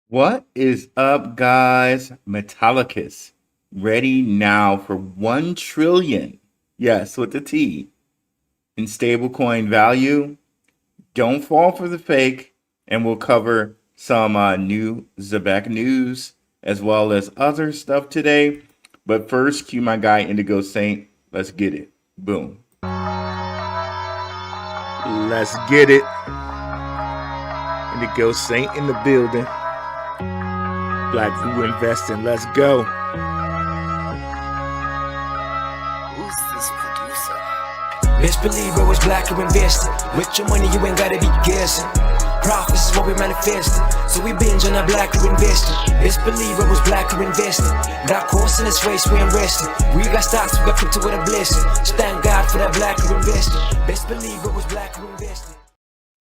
What is up, guys? Metallicus ready now for 1 trillion. Yes, with the T in stablecoin value. Don't fall for the fake, and we'll cover some new ZEBEC news as well as other stuff today. But first, cue my guy Indigo Saint. Let's get it. Boom. Let's get it. Indigo Saint in the building. Blackrue Investing. Let's go. Who's this producer? Best believe it was Blackrue Investing. With your money, you ain't gotta be guessing. Profits is what we manifesting, so we binge on our Blackrue Investing. Best believe it was Blackrue Investing. That course in this race, we ain't resting. We got stocks, we got crypto with a blessing. So thank God for that Blackrue Investing. Best believe it was Blackrue Investing.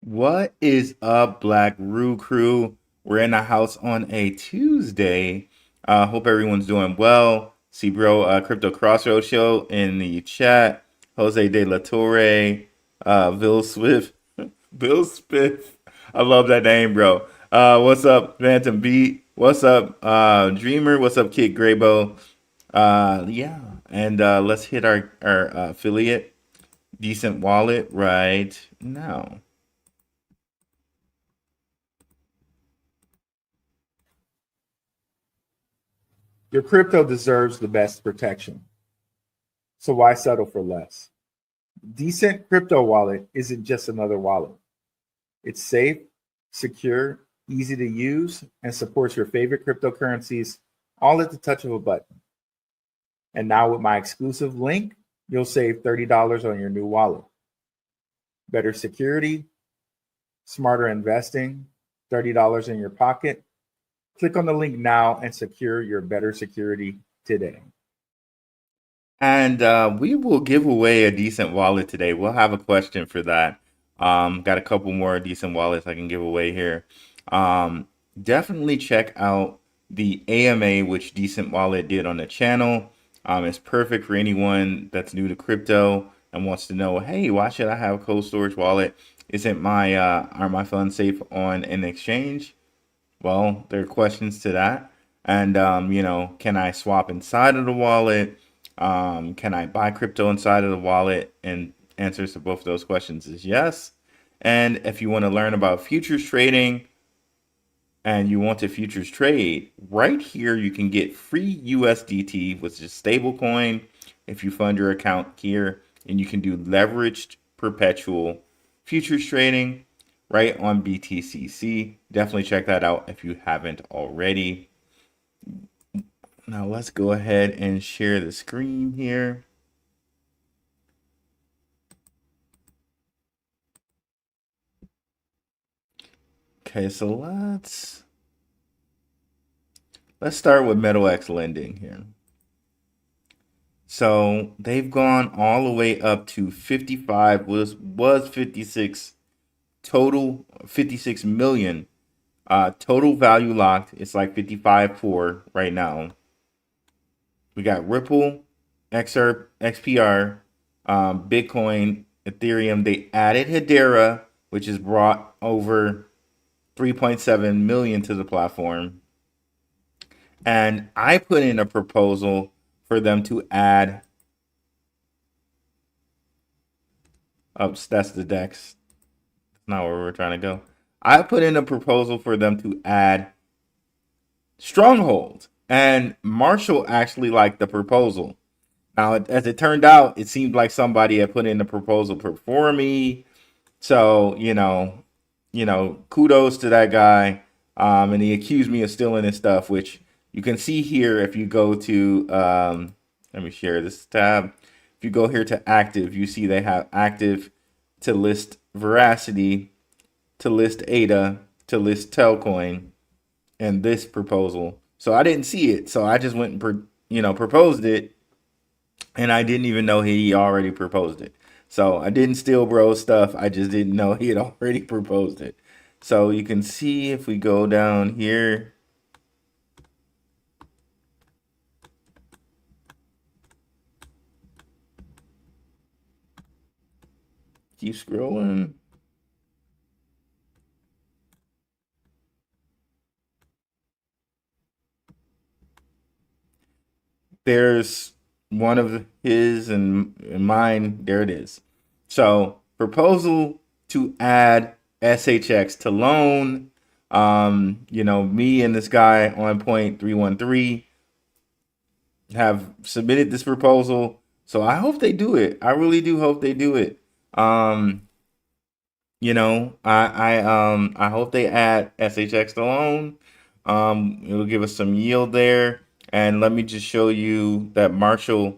What is up, Blackrue crew? We're in the house on a Tuesday. Hope everyone's doing well. See, bro, Crypto Crossroads Show in the chat. Jose De La Torre, Bill Swift. Bill Smith. I love that name, bro. What's up, Phantom Beat? What's up, Dreamer? What's up, Kid Graybo? Yeah, and let's hit our affiliate, DCENT Wallet, right now. Your crypto deserves the best protection. So why settle for less? DCENT Crypto Wallet isn't just another wallet. It's safe, secure, easy to use, and supports your favorite cryptocurrencies all at the touch of a button. And now with my exclusive link, you'll save $30 on your new wallet. Better security, smarter investing, $30 in your pocket. Click on the link now and secure your better security today. And we will give away a DCENT wallet today. We'll have a question for that. Got a couple more DCENT wallets I can give away here. Definitely check out the AMA, which DCENT Wallet did on the channel. It's perfect for anyone that's new to crypto and wants to know, hey, why should I have a cold storage wallet? Isn't my are my funds safe on an exchange? Well, there are questions to that. And, can I swap inside of the wallet? Can I buy crypto inside of the wallet? And answers to both of those questions is yes. And if you want to learn about futures trading and you want to futures trade, right here you can get free USDT, which is stablecoin, if you fund your account here, and you can do leveraged perpetual futures trading right on BTCC. Definitely check that out if you haven't already. Now let's go ahead and share the screen here. Okay, so let's start with MetalX lending here. So they've gone all the way up to 55, was 56 total, 56 million. Total value locked, it's like 55.4 right now. We got Ripple, XRP, XPR, Bitcoin, Ethereum. They added Hedera, which has brought over 3.7 million to the platform. And I put in a proposal for them to add. Oops, that's the DEX. That's not where we're trying to go. I put in a proposal for them to add Stronghold. And Marshall actually liked the proposal. Now, as it turned out, it seemed like somebody had put in the proposal before me. So, kudos to that guy. And he accused me of stealing his stuff, which you can see here if you go to, let me share this tab. If you go here to active, you see they have active to list Veracity, to list ADA, to list Telcoin, and this proposal. So I didn't see it. So I just went and, proposed it. And I didn't even know he already proposed it. So I didn't steal bro's stuff. I just didn't know he had already proposed it. So you can see if we go down here. Keep scrolling. there's one of his and mine. There it is. So proposal to add SHX to loan. Me and this guy on point 313 have submitted this proposal. So I hope they do it. I really do hope they do it. I hope they add SHX to loan. It'll give us some yield there. And let me just show you that Marshall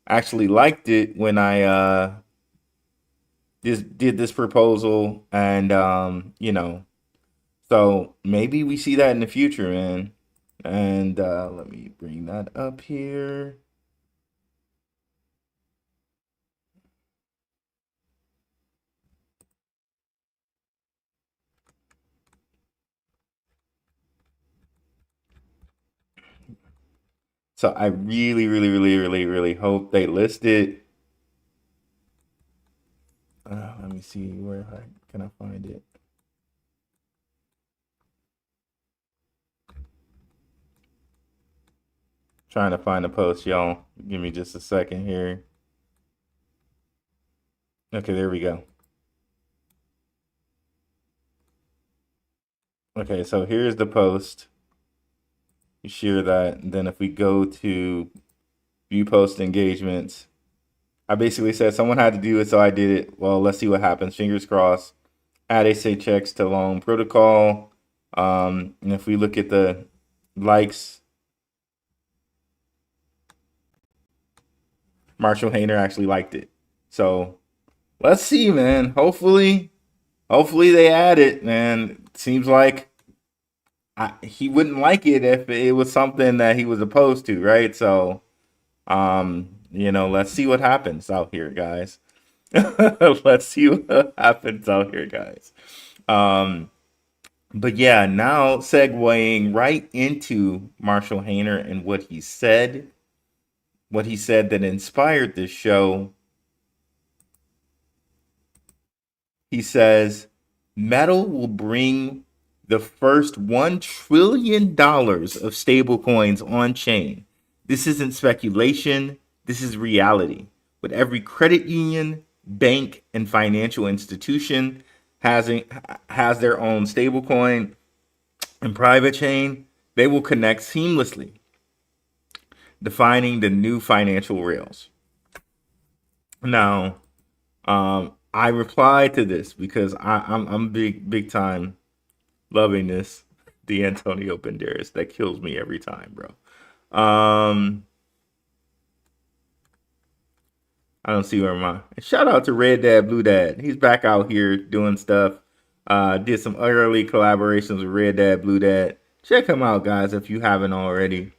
actually liked it when I just did this proposal, and so maybe we see that in the future, man. And let me bring that up here. So I really, really, really, really, really hope they list it. Let me see, where can I find it? Trying to find a post, y'all. Give me just a second here. Okay, there we go. Okay, so here's the post. You share that, and then if we go to view post engagements, I basically said someone had to do it, so I did it. Well, let's see what happens. Fingers crossed. Add SHX to loan protocol. And if we look at the likes, Marshall Hayner actually liked it. So let's see, man. Hopefully they add it, man. Seems like he wouldn't like it if it was something that he was opposed to, right? So, let's see what happens out here, guys. Let's see what happens out here, guys. But yeah, now segueing right into Marshall Hayner and what he said that inspired this show. He says, Metal will bring the first $1 trillion of stablecoins on chain. This isn't speculation. This is reality. With every credit union, bank, and financial institution has their own stablecoin and private chain, they will connect seamlessly, defining the new financial rails. Now, I replied to this because I'm big time loving this. The Antonio Banderas, that kills me every time, bro. I don't see where my shout out to Red Dad Blue Dad. He's back out here doing stuff. Did some early collaborations with Red Dad Blue Dad. Check him out, guys, if you haven't already.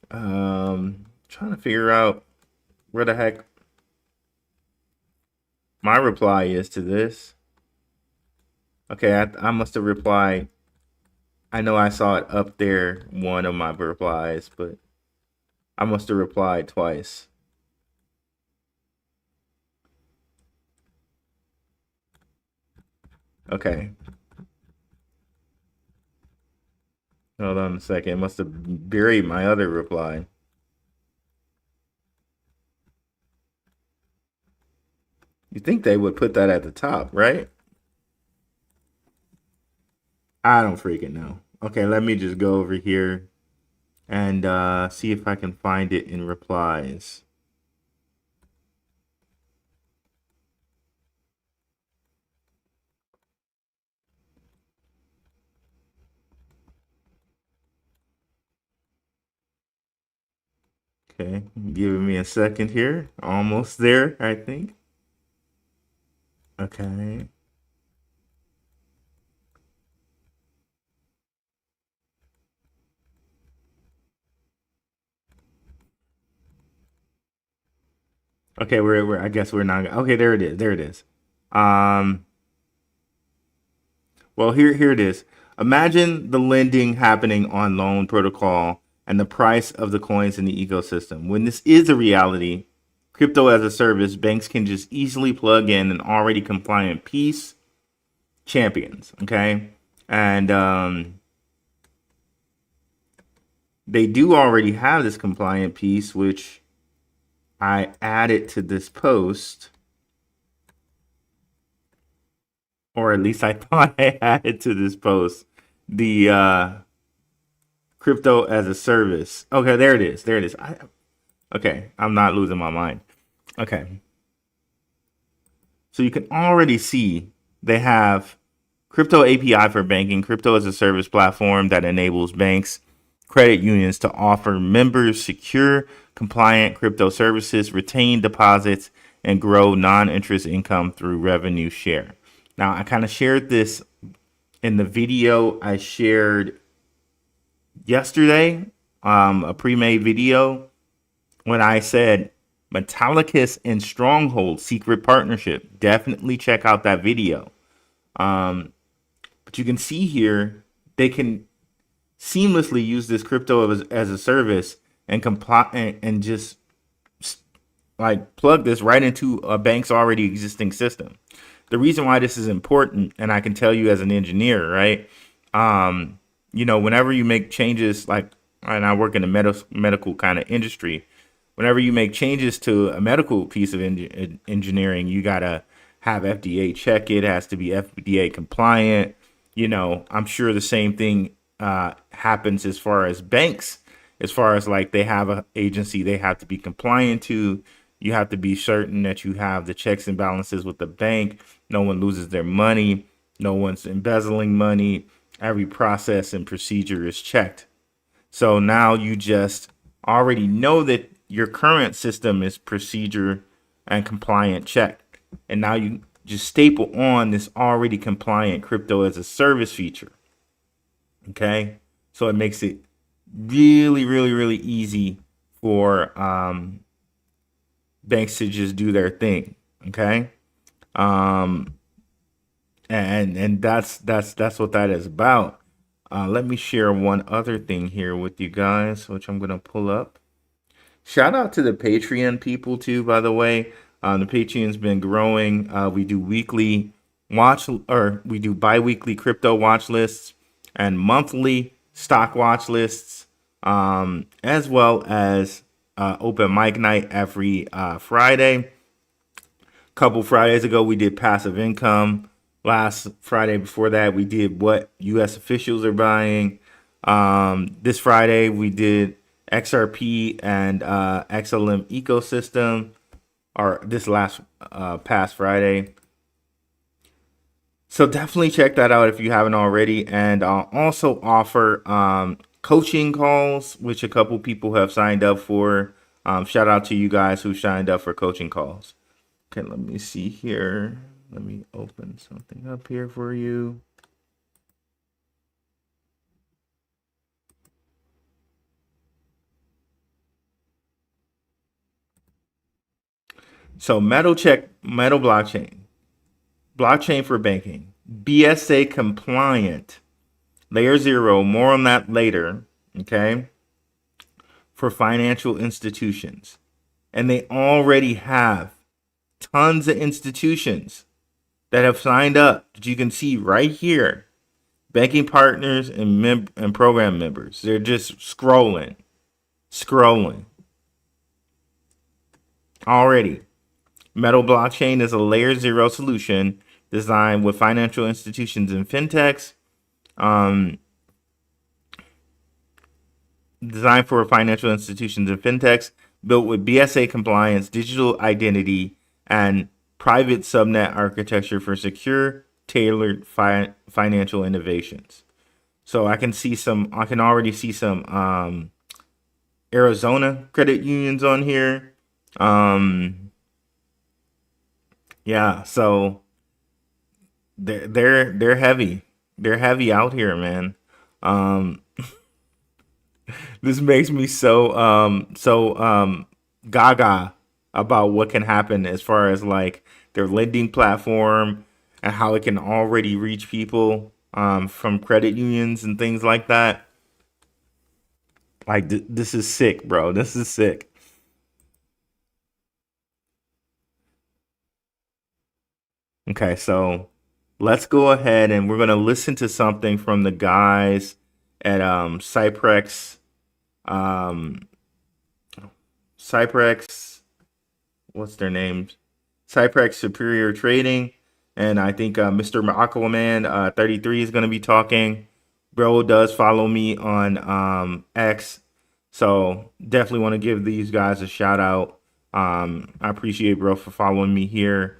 Trying to figure out where the heck my reply is to this. Okay, I must have replied. I know I saw it up there, one of my replies, but I must have replied twice. Okay. Hold on a second. I must have buried my other reply. You think they would put that at the top, right? I don't freaking know. Okay, let me just go over here and see if I can find it in replies. Okay, giving me a second here. Almost there, I think. Okay. Okay, I guess we're not. Okay, there it is. There it is. Well, here it is. Imagine the lending happening on loan protocol and the price of the coins in the ecosystem. When this is a reality, crypto as a service, banks can just easily plug in an already compliant piece champions. Okay, and they do already have this compliant piece, which I added to this post, or at least I thought I added to this post, the crypto as a service. Okay, there it is. There it is. Okay, I'm not losing my mind. Okay. So you can already see they have crypto API for banking, crypto as a service platform that enables banks, credit unions to offer members secure, compliant crypto services, retain deposits, and grow non-interest income through revenue share. Now, I kind of shared this in the video I shared yesterday, a pre-made video, when I said Metallicus and Stronghold secret partnership. Definitely check out that video. But you can see here they can seamlessly use this crypto as a service and comply and just like plug this right into a bank's already existing system. The reason why this is important, and I can tell you as an engineer, right? Whenever you make changes, like, and I work in the medical kind of industry, whenever you make changes to a medical piece of engineering, you gotta have FDA check it. It has to be FDA compliant. I'm sure the same thing happens as far as banks, as far as like they have an agency they have to be compliant to. You have to be certain that you have the checks and balances with the bank. No one loses their money. No one's embezzling money. Every process and procedure is checked. So now you just already know that your current system is procedure and compliant checked. And now you just staple on this already compliant crypto as a service feature. Okay. So it makes it really, really, really easy for banks to just do their thing. Okay. And that's what that is about. Let me share one other thing here with you guys, which I'm gonna pull up. Shout out to the Patreon people too, by the way. The Patreon's been growing. We do bi-weekly crypto watch lists and monthly stock watch lists, as well as open mic night every Friday. Couple Fridays ago, we did passive income. Last Friday before that, we did what U.S. officials are buying. This Friday, we did XRP and XLM ecosystem, or this past Friday. So definitely check that out if you haven't already. And I'll also offer coaching calls, which a couple people have signed up for. Shout out to you guys who signed up for coaching calls. Okay, let me see here. Let me open something up here for you. So Metal blockchain for banking, BSA compliant, layer 0, more on that later, okay, for financial institutions. And they already have tons of institutions that have signed up that you can see right here. Banking partners and program members. They're just scrolling. Already. Metal blockchain is a layer 0 solution designed with financial institutions and fintechs. Designed for financial institutions and fintechs, built with BSA compliance, digital identity, and private subnet architecture for secure, tailored financial innovations. So I can already see some Arizona credit unions on here. Yeah, so they're heavy. They're heavy out here, man. This makes me so gaga about what can happen as far as like their lending platform and how it can already reach people from credit unions and things like that. Like this is sick, bro. This is sick. Okay, so let's go ahead and we're gonna listen to something from the guys at Cyprex um, Cyprex, what's their names? Cyprex Superior Trading, and I think Mr. Aquaman 33 is going to be talking. Bro does follow me on X, so definitely want to give these guys a shout out. I appreciate bro for following me here.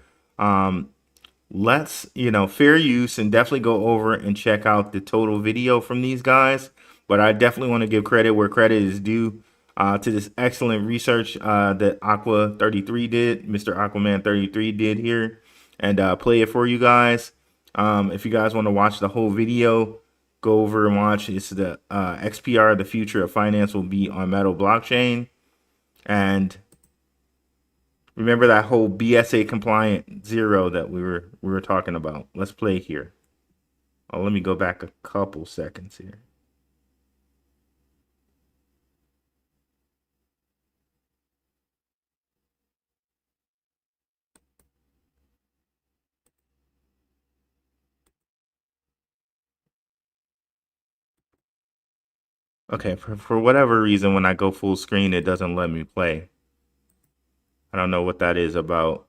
Let's, fair use, and definitely go over and check out the total video from these guys. But I definitely want to give credit where credit is due to this excellent research that Aqua 33 did, Mr. Aquaman 33 did here, and play it for you guys. If you guys want to watch the whole video, go over and watch. It's the XPR, the future of finance will be on Metal blockchain. And remember that whole BSA compliant zero that we were talking about. Let's play here. Oh, let me go back a couple seconds here. Okay, for whatever reason, when I go full screen, it doesn't let me play. I don't know what that is about.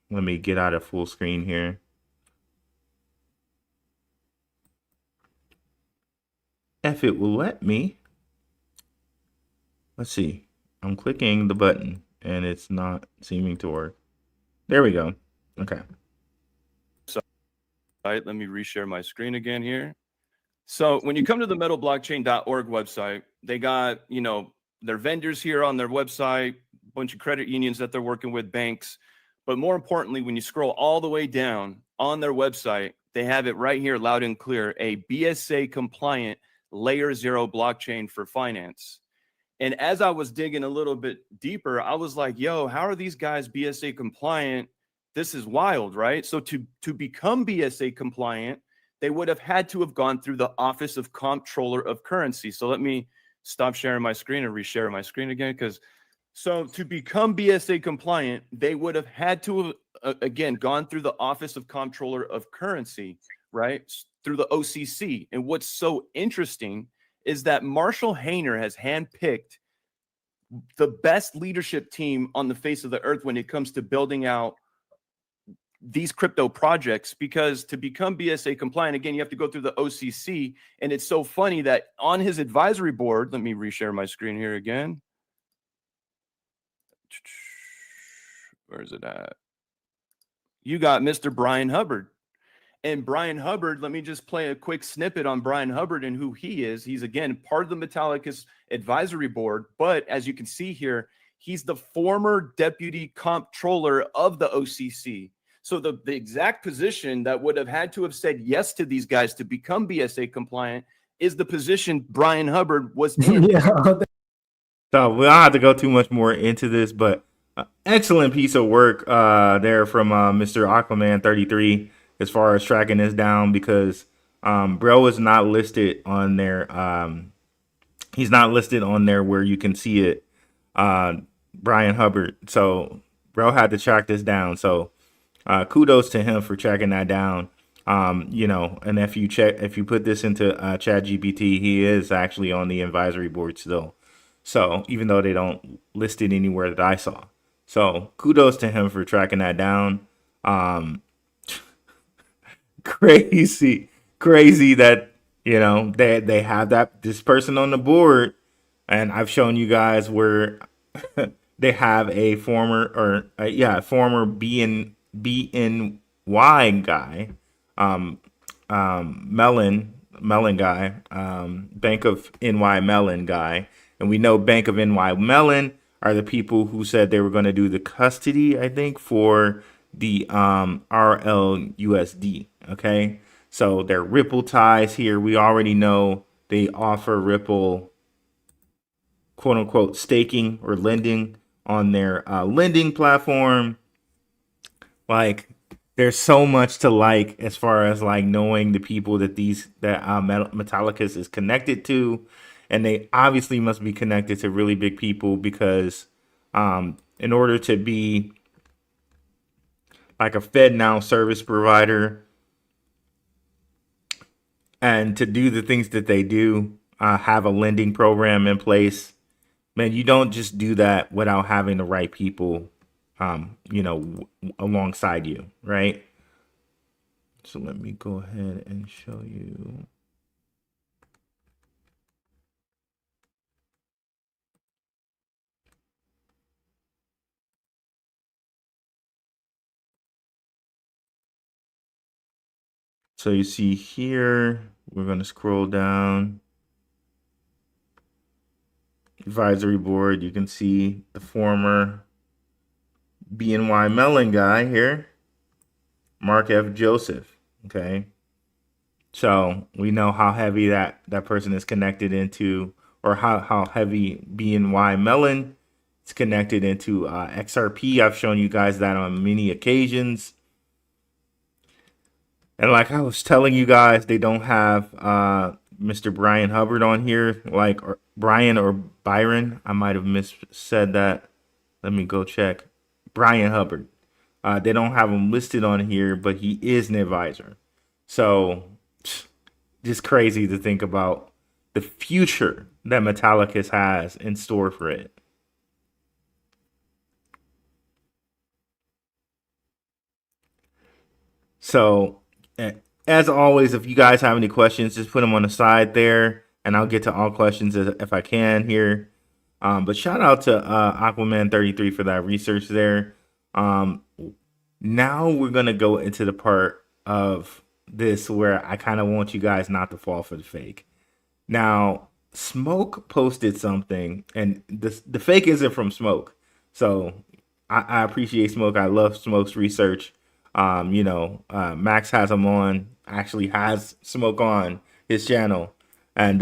Let me get out of full screen here. If it will let me. Let's see. I'm clicking the button and it's not seeming to work. There we go. Okay. Let me reshare my screen again here. So when you come to the metalblockchain.org website, they got, their vendors here on their website, a bunch of credit unions that they're working with, banks. But more importantly, when you scroll all the way down on their website, they have it right here, loud and clear, a BSA compliant layer 0 blockchain for finance. And as I was digging a little bit deeper, I was like, yo, how are these guys BSA compliant? This is wild, right? So to become BSA compliant, they would have had to have gone through the Office of Comptroller of Currency. So let me stop sharing my screen and reshare my screen again. So to become BSA compliant, they would have had to have, again, gone through the Office of Comptroller of Currency, right? Through the OCC. And what's so interesting is that Marshall Hayner has handpicked the best leadership team on the face of the earth when it comes to building out these crypto projects, because to become BSA compliant, again, you have to go through the OCC. And it's so funny that on his advisory board, let me reshare my screen here again. Where is it at? You got Mr. Brian Hubbard. And Brian Hubbard, let me just play a quick snippet on Brian Hubbard and who he is. He's, again, part of the Metallicus advisory board. But as you can see here, he's the former deputy comptroller of the OCC. So the exact position that would have had to have said yes to these guys to become BSA compliant is the position Brian Hubbard was in. So we don't have to go too much more into this, but excellent piece of work there from Mr. Aquaman 33 as far as tracking this down, because bro is not listed on there. He's not listed on there where you can see it, Brian Hubbard. So bro had to track this down. So kudos to him for tracking that down. And if you put this into ChatGPT, he is actually on the advisory board still. So even though they don't list it anywhere that I saw. So kudos to him for tracking that down. Crazy that, they have this person on the board. And I've shown you guys where they have a former BNY guy, Mellon guy, Bank of NY Mellon guy. And we know Bank of NY Mellon are the people who said they were going to do the custody, I think, for the RLUSD. Okay. So their Ripple ties here. We already know they offer Ripple, quote unquote, staking or lending on their lending platform. Like, there's so much to like as far as like knowing the people that Metallicus is connected to. And they obviously must be connected to really big people, because in order to be like a FedNow service provider and to do the things that they do, have a lending program in place, man, you don't just do that without having the right people, alongside you, right? So let me go ahead and show you. So you see here, we're going to scroll down. Advisory board, you can see the former BNY Mellon guy here, Mark F. Joseph. Okay. So we know how heavy that person is connected into, or how heavy BNY Mellon is connected into XRP. I've shown you guys that on many occasions. And like I was telling you guys, they don't have Mr. Brian Hubbard on here, like or Brian or Byron. I might have missaid that. Let me go check. Brian Hubbard. They don't have him listed on here, but he is an advisor. So just crazy to think about the future that Metallicus has in store for it. So, as always, if you guys have any questions, just put them on the side there, and I'll get to all questions if I can here. But shout out to Aquaman33 for that research there. Now we're going to go into the part of this where I kind of want you guys not to fall for the fake. Now, Smoke posted something, and the fake isn't from Smoke. So I appreciate Smoke. I love Smoke's research. Max has him on, actually has Smoke on his channel. And,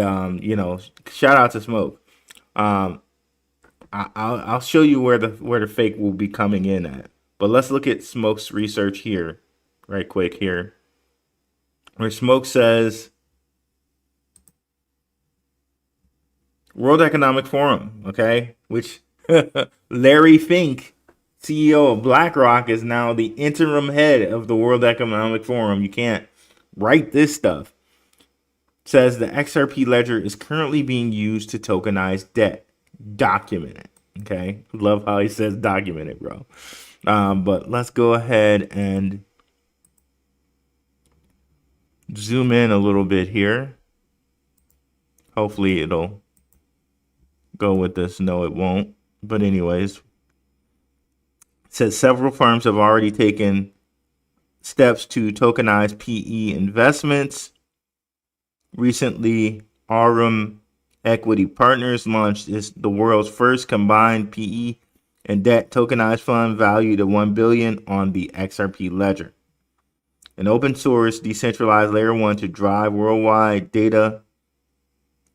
shout out to Smoke. I'll show you where the fake will be coming in at. But let's look at Smoke's research here, right quick here. Where Smoke says, World Economic Forum, okay? Which Larry Fink, CEO of BlackRock, is now the interim head of the World Economic Forum. You can't write this stuff. Says the XRP ledger is currently being used to tokenize debt. Document it. Okay. Love how he says document it, bro. But let's go ahead and zoom in a little bit here. Hopefully it'll go with this. No, it won't. But anyways, it says several firms have already taken steps to tokenize PE investments. Recently, Aurum Equity Partners launched the world's first combined PE and debt tokenized fund valued at $1 billion on the XRP ledger. An open source decentralized layer 1 to drive worldwide data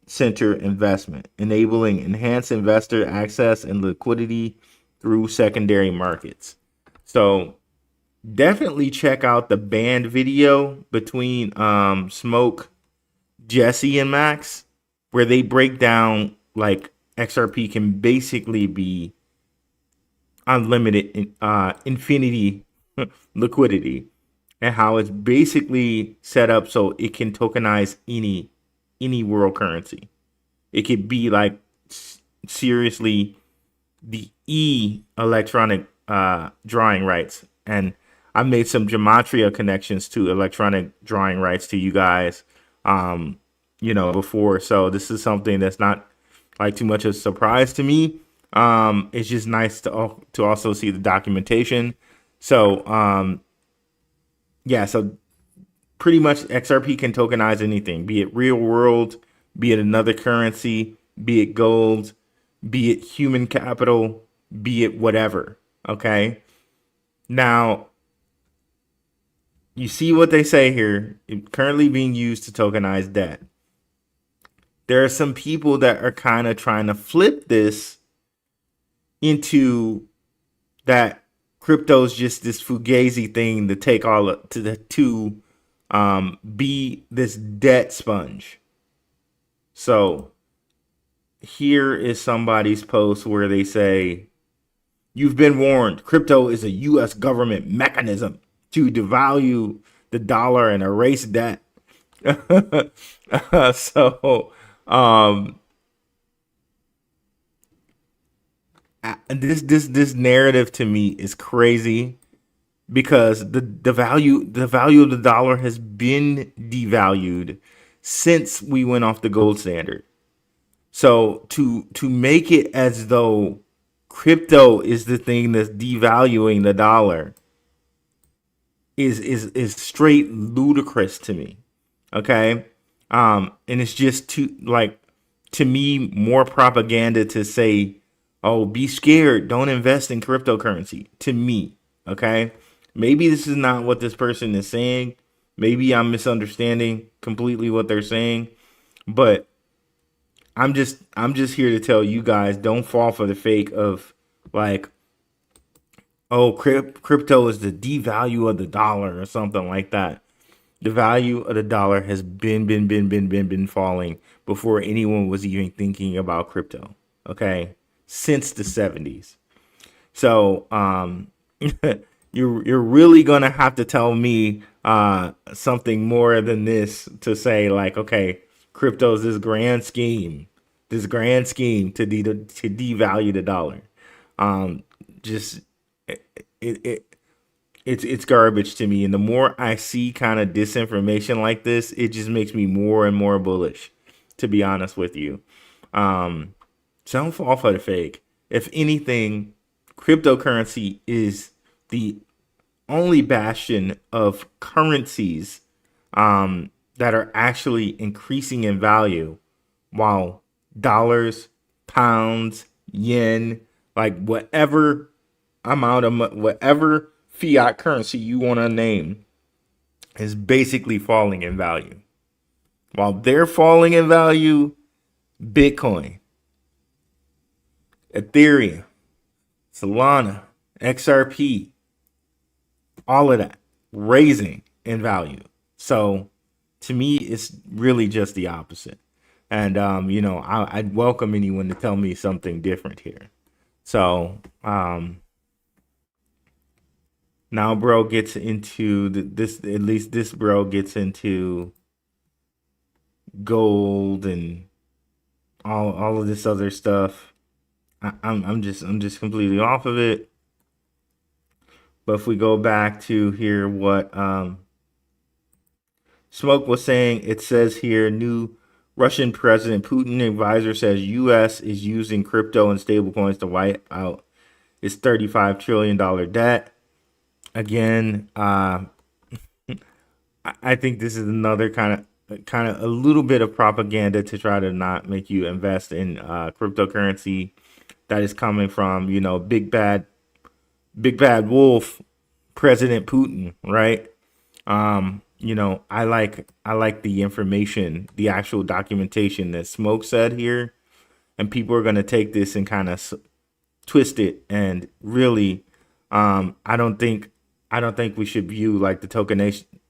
center investment, enabling enhanced investor access and liquidity through secondary markets. So definitely check out the band video between Smoke, Jesse, and Max, where they break down like XRP can basically be unlimited infinity liquidity, and how it's basically set up so it can tokenize any world currency. It could be like seriously the electronic drawing rights. And I made some gematria connections to electronic drawing rights to you guys before. So this is something that's not like too much of a surprise to me. It's just nice to also see the documentation. So so pretty much XRP can tokenize anything, be it real world, be it another currency, be it gold, be it human capital, be it whatever. Okay. Now, you see what they say here, currently being used to tokenize debt. There are some people that are kind of trying to flip this into that crypto's just this fugazi thing to take all to be this debt sponge. So here is somebody's post where they say, you've been warned, crypto is a U.S. government mechanism to devalue the dollar and erase debt. So This narrative to me is crazy because the value of the dollar has been devalued since we went off the gold standard. So to make it as though crypto is the thing that's devaluing the dollar is straight ludicrous to me. Okay? And it's just too, like, to me, more propaganda to say, oh, be scared, don't invest in cryptocurrency. To me, okay? Maybe this is not what this person is saying. Maybe I'm misunderstanding completely what they're saying, but I'm just here to tell you guys, don't fall for the fake of, like, oh, crypto is the devalue of the dollar or something like that. The value of the dollar has been falling before anyone was even thinking about crypto. Okay, since the 70s. So you're really gonna have to tell me something more than this to say, like, okay, crypto's this grand scheme to devalue the dollar. Just it it's garbage to me. And the more I see kind of disinformation like this, it just makes me more and more bullish, to be honest with you. So don't fall for the fake. If anything, cryptocurrency is the only bastion of currencies that are actually increasing in value, while dollars, pounds, yen, like whatever fiat currency you want to name, is basically falling in value. While they're falling in value, Bitcoin, Ethereum, Solana, XRP, all of that raising in value. So to me, it's really just the opposite. And I'd welcome anyone to tell me something different here. So now bro gets into this, at least this bro gets into gold and all of this other stuff. I'm just completely off of it. But if we go back to here, what Smoke was saying, it says here, new Russian President Putin advisor says U.S. is using crypto and stablecoins to wipe out its $35 trillion debt. Again, I think this is another kind of a little bit of propaganda to try to not make you invest in cryptocurrency that is coming from, big bad wolf President Putin, right? I like the information, the actual documentation that Smoke said here, and people are going to take this and kind of twist it. And really, I don't think we should view, like, the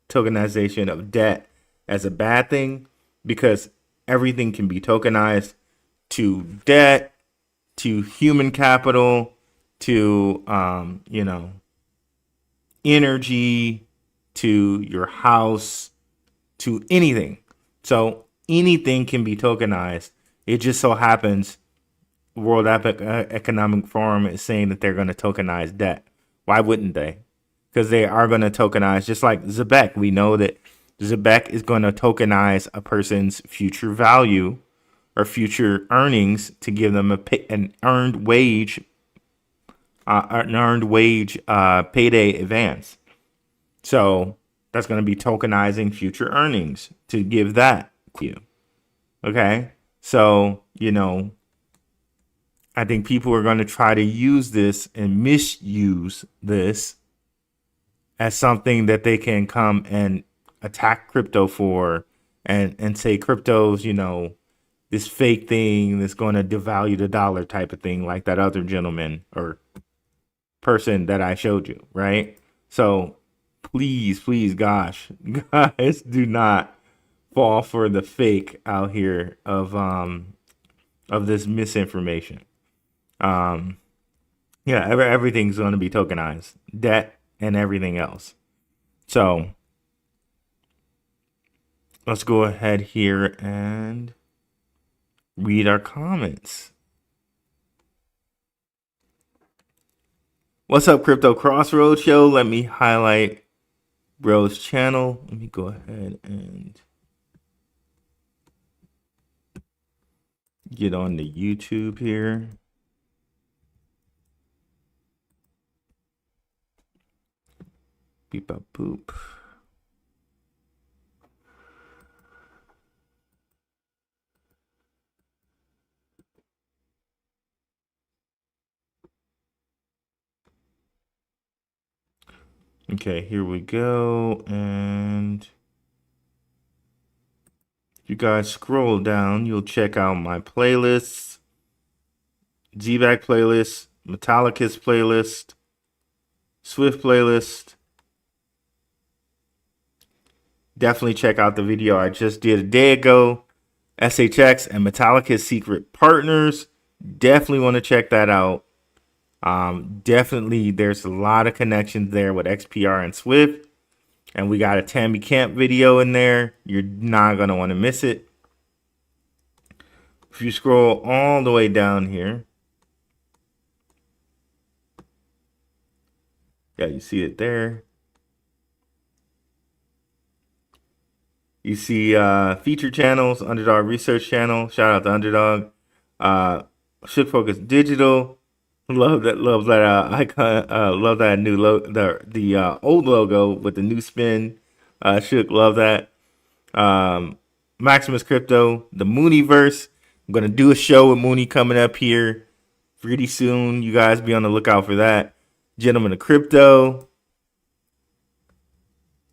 tokenization of debt as a bad thing, because everything can be tokenized, to debt, to human capital, to energy, to your house, to anything. So anything can be tokenized. It just so happens World Economic Forum is saying that they're going to tokenize debt. Why wouldn't they? Because they are going to tokenize, just like ZEBEC. We know that ZEBEC is going to tokenize a person's future value or future earnings to give them an earned wage payday advance. So that's going to be tokenizing future earnings to give that to you. Okay? So, I think people are going to try to use this and misuse this as something that they can come and attack crypto for, and say crypto's, this fake thing that's going to devalue the dollar type of thing, like that other gentleman or person that I showed you, right? So please, gosh, guys, do not fall for the fake out here of this misinformation. Everything's going to be tokenized, debt and everything else. So let's go ahead here and read our comments. What's up, Crypto Crossroads Show? Let me highlight bro's channel. Let me go ahead and get on the YouTube here. Beep up boop. Okay, here we go. And if you guys scroll down, you'll check out my playlists. ZEBEC playlist, Metallicus playlist, Swift playlist. Definitely check out the video I just did a day ago. SHX and Metallicus secret partners. Definitely want to check that out. Definitely there's a lot of connections there with XPR and Swift. And we got a Tammy Camp video in there. You're not going to want to miss it. If you scroll all the way down here. Yeah, you see it there. You see feature channels, Underdog Research Channel. Shout out to Underdog. Should Focus Digital. Love that icon. Love that new the old logo with the new spin. Shook, love that. Maximus Crypto, the Mooneyverse. I'm gonna do a show with Mooney coming up here pretty soon. You guys be on the lookout for that. Gentlemen of Crypto.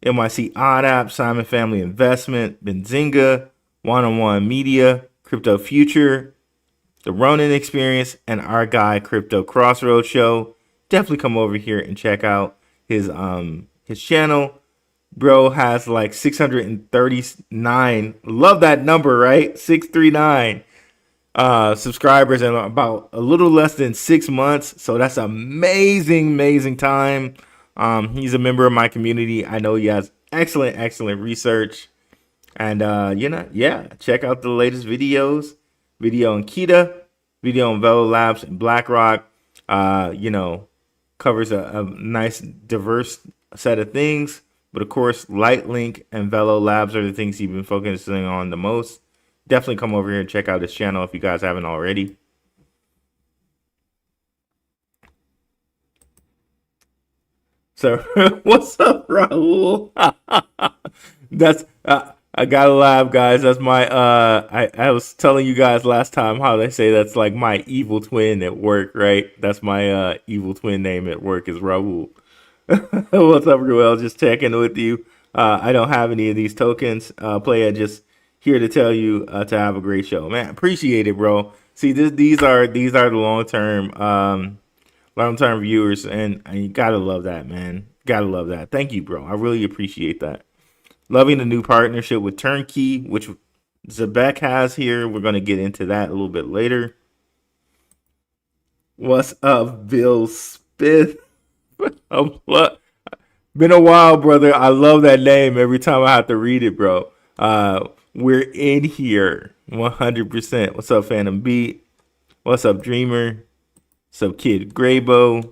NYC Odd App, Simon Family Investment, Benzinga, One-on-One Media, Crypto Future, The Ronin Experience, and our guy Crypto Crossroads Show. Definitely come over here and check out his channel. Bro has like 639. Love that number, right? 639 subscribers in about a little less than 6 months. So that's amazing time. He's a member of my community. I know he has excellent research. And check out the latest videos. Video on Kita, video on Velo Labs and BlackRock. Covers a nice diverse set of things. But of course, Lightlink and Velo Labs are the things he's been focusing on the most. Definitely come over here and check out his channel if you guys haven't already. So, what's up, Raul? That's I gotta laugh, guys. That's my I was telling you guys last time how they say that's like my evil twin at work, right? That's my evil twin name at work is Raul. What's up, Ruel? Just checking with you. I don't have any of these tokens. Playa, just here to tell you to have a great show, man. Appreciate it, bro. See, these are the long term viewers, and you gotta love that, man. Gotta love that. Thank you, bro. I really appreciate that. Loving the new partnership with Turnkey, which ZEBEC has here. We're gonna get into that a little bit later. What's up, Bill Smith? Been a while, brother. I love that name every time I have to read it, bro. We're in here 100%. What's up, Phantom Beat? What's up, Dreamer? What's up, Kid Graybo?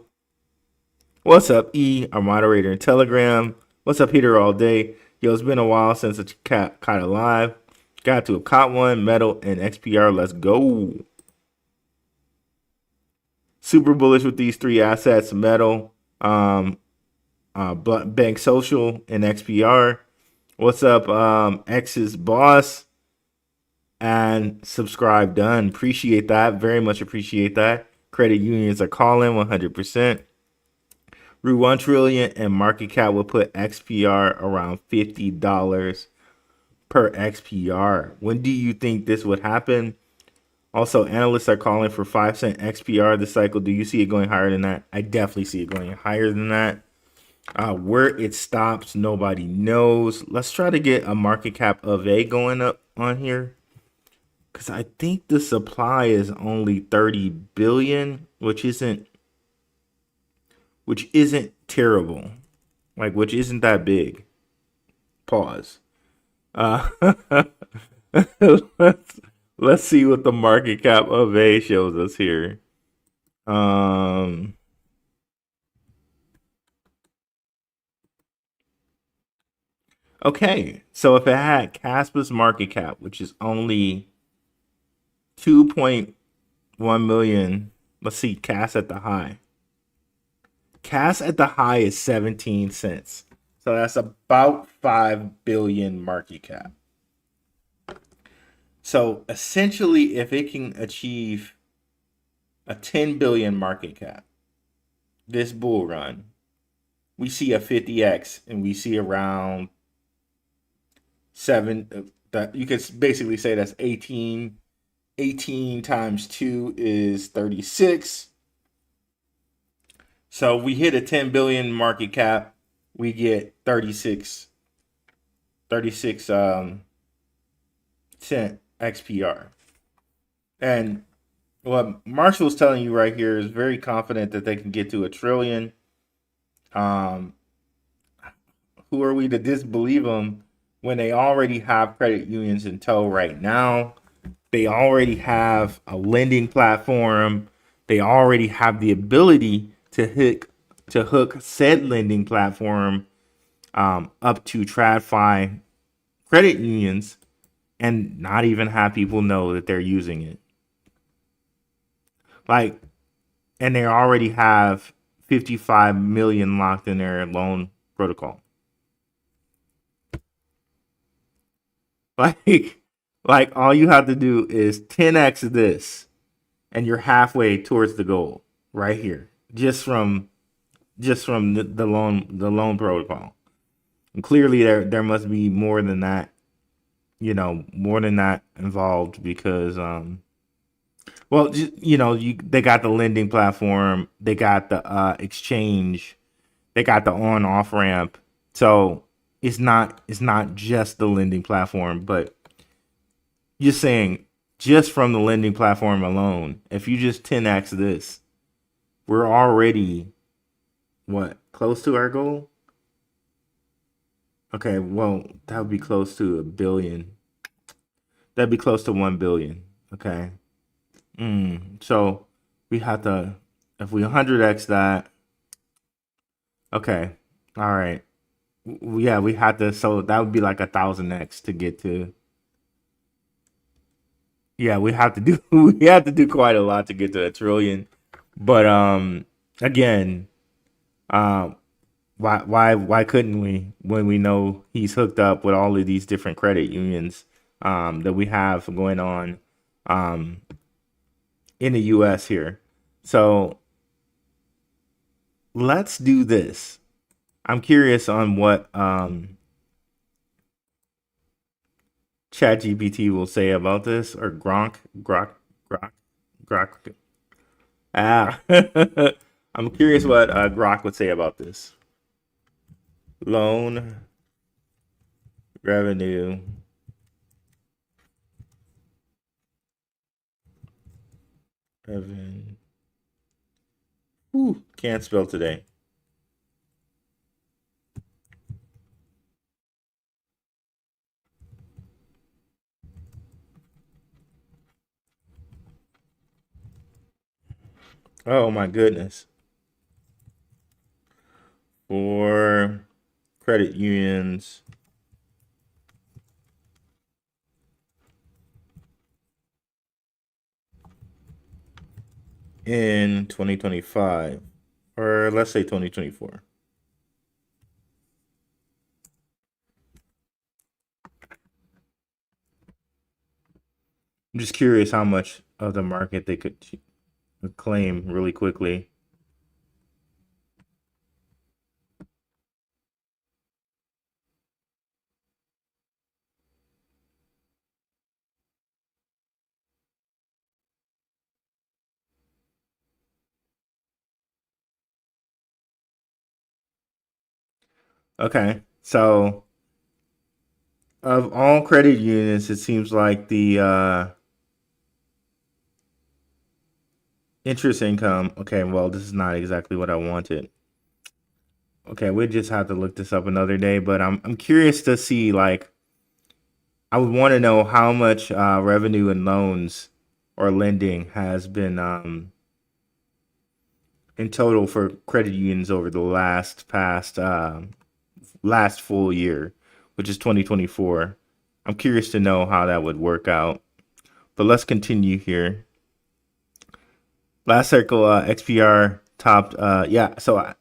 What's up, E, our moderator in Telegram? What's up, Hitter All Day? Yo, it's been a while since I caught a live. Got to have caught one, Metal, and XPR. Let's go. Super bullish with these three assets, Metal, Bank Social, and XPR. What's up, X's Boss? And subscribe done. Appreciate that. Very much appreciate that. Credit unions are calling 100%. Rue 1 trillion and market cap will put XPR around $50 per XPR. When do you think this would happen? Also, analysts are calling for 5-cent XPR this cycle. Do you see it going higher than that? I definitely see it going higher than that. Where it stops, nobody knows. Let's try to get a market cap of A going up on here, because I think the supply is only 30 billion, which isn't terrible, which isn't that big. Pause. Let's see what the market cap of A shows us here. Okay, so if it had Caspa's market cap, which is only 2.1 million, let's see, Cas at the high. Cas at the high is 17 cents. So that's about 5 billion market cap. So essentially, if it can achieve a 10 billion market cap this bull run, we see a 50x and we see around 7 that you could basically say that's 18 times 2 is 36. So we hit a 10 billion market cap, we get 36 cent XPR. And what Marshall's telling you right here is very confident that they can get to 1 trillion. Who are we to disbelieve them when they already have credit unions in tow right now? They already have a lending platform. They already have the ability to hook said lending platform up to TradFi credit unions and not even have people know that they're using it. Like, and they already have 55 million locked in their loan protocol. Like all you have to do is 10x this, and you're halfway towards the goal right here, just from the loan protocol. And clearly, there must be more than that, more than that involved because, they got the lending platform, they got the exchange, they got the on off ramp, so. It's not just the lending platform, but you're saying just from the lending platform alone, if you just 10x this, we're already close to our goal? Okay, well, that would be close to 1 billion. That'd be close to 1 billion. Okay. So we have to, if we 100x that, okay, all right. Yeah, we had to. So that would be like 1,000x to get to. Yeah, we have to do. We have to do quite a lot to get to 1 trillion. But again, why couldn't we when we know he's hooked up with all of these different credit unions that we have going on in the U.S. here? So let's do this. I'm curious on what ChatGPT will say about this, or Grok. Ah, I'm curious what Grok would say about this. Loan revenue Evan. Can't spell today. Oh my goodness. For credit unions in 2025, or let's say 2024. I'm just curious how much of the market they could claim really quickly. Okay, so of all credit unions, it seems like the interest income. Okay, well, this is not exactly what I wanted. Okay, we just have to look this up another day, but I'm curious to see, like, I would want to know how much revenue and loans or lending has been in total for credit unions over the last full year, which is 2024. I'm curious to know how that would work out. But let's continue here. Last cycle, XPR topped. So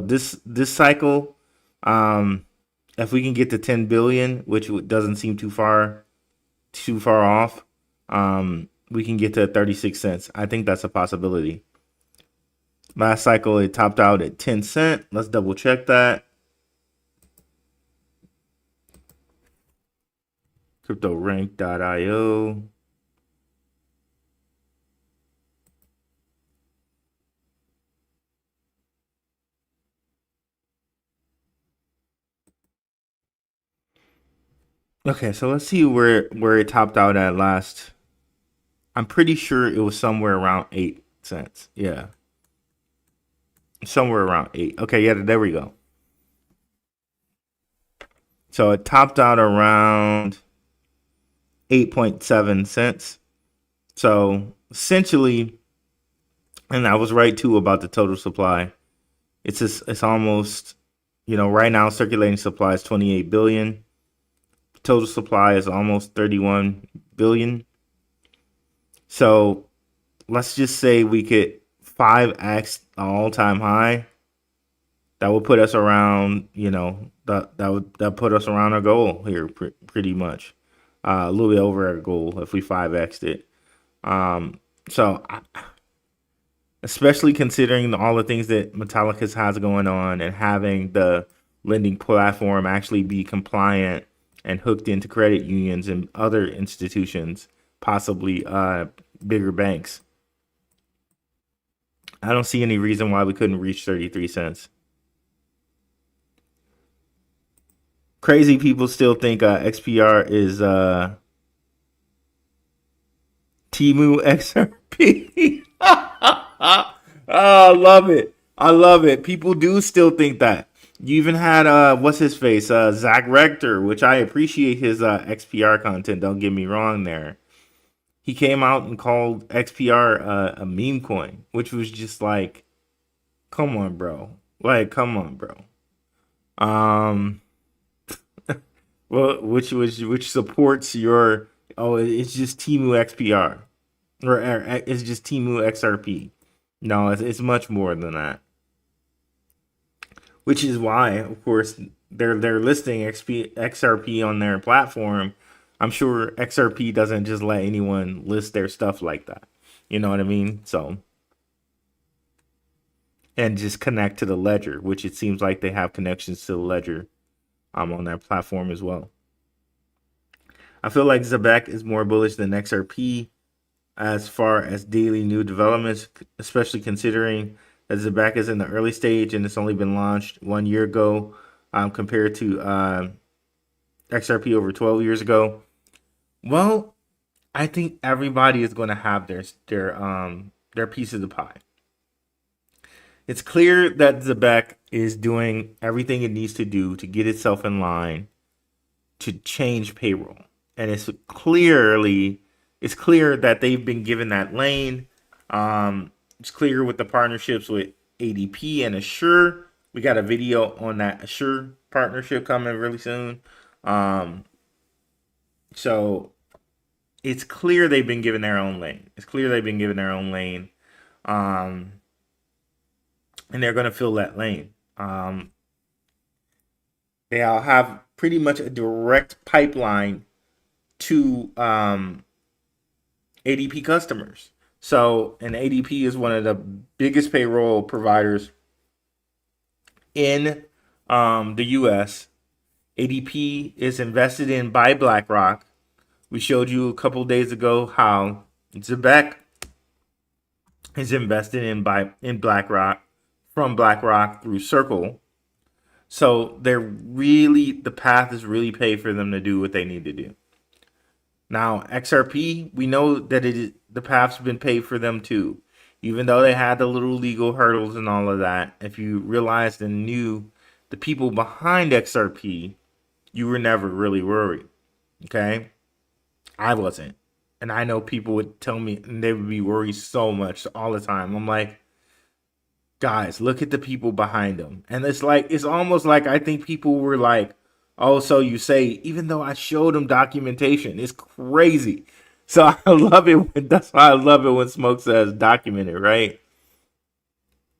this cycle, if we can get to 10 billion, which doesn't seem too far off, we can get to 36 cents. I think that's a possibility. Last cycle, it topped out at 10 cents. Let's double check that. CryptoRank.io. Okay, so let's see where it topped out at last. I'm pretty sure it was somewhere around 8 cents. Yeah. Somewhere around 8. Okay, yeah, there we go. So it topped out around 8.7 cents. So essentially, and I was right too about the total supply. It's almost, right now circulating supply is 28 billion. Total supply is almost 31 billion. So let's just say we could 5x the all-time high. That would put us around, that put us around our goal here pretty much. A little bit over our goal if we 5x'd it. So especially considering all the things that Metallicus has going on and having the lending platform actually be compliant and hooked into credit unions and other institutions, possibly bigger banks. I don't see any reason why we couldn't reach 33 cents. Crazy people still think XPR is Temu XRP. Oh, I love it. I love it. People do still think that. You even had what's his face, Zach Rector, which I appreciate his XPR content. Don't get me wrong there. He came out and called XPR a meme coin, which was just like, come on, bro. Like, come on, bro. Well, which supports your it's just Temu XPR or it's just Temu XRP. No, it's much more than that. Which is why, of course, they're listing XRP on their platform. I'm sure XRP doesn't just let anyone list their stuff like that. You know what I mean? So, and just connect to the ledger, which it seems like they have connections to the ledger on their platform as well. I feel like ZEBEC is more bullish than XRP as far as daily new developments, especially considering that ZEBEC is in the early stage and it's only been launched 1 year ago compared to XRP over 12 years ago. Well, I think everybody is going to have their piece of the pie. It's clear that ZEBEC is doing everything it needs to do to get itself in line to change payroll. And it's clear that they've been given that lane. It's clear with the partnerships with ADP and Assure. We got a video on that Assure partnership coming really soon. So it's clear they've been given their own lane. And they're going to fill that lane. They'll have pretty much a direct pipeline to ADP customers. So, and ADP is one of the biggest payroll providers in the U.S. ADP is invested in by BlackRock. We showed you a couple days ago how ZEBEC is invested in BlackRock from BlackRock through Circle. So the path is really paid for them to do what they need to do. Now, XRP, we know that the path's been paid for them too. Even though they had the little legal hurdles and all of that, if you realized and knew the people behind XRP, you were never really worried. Okay? I wasn't. And I know people would tell me, and they would be worried so much all the time. I'm like, guys, look at the people behind them. And it's almost like I think people were like, Oh, so you say, even though I showed them documentation, it's crazy. So I love it. That's why I love it when Smoke says documented, right?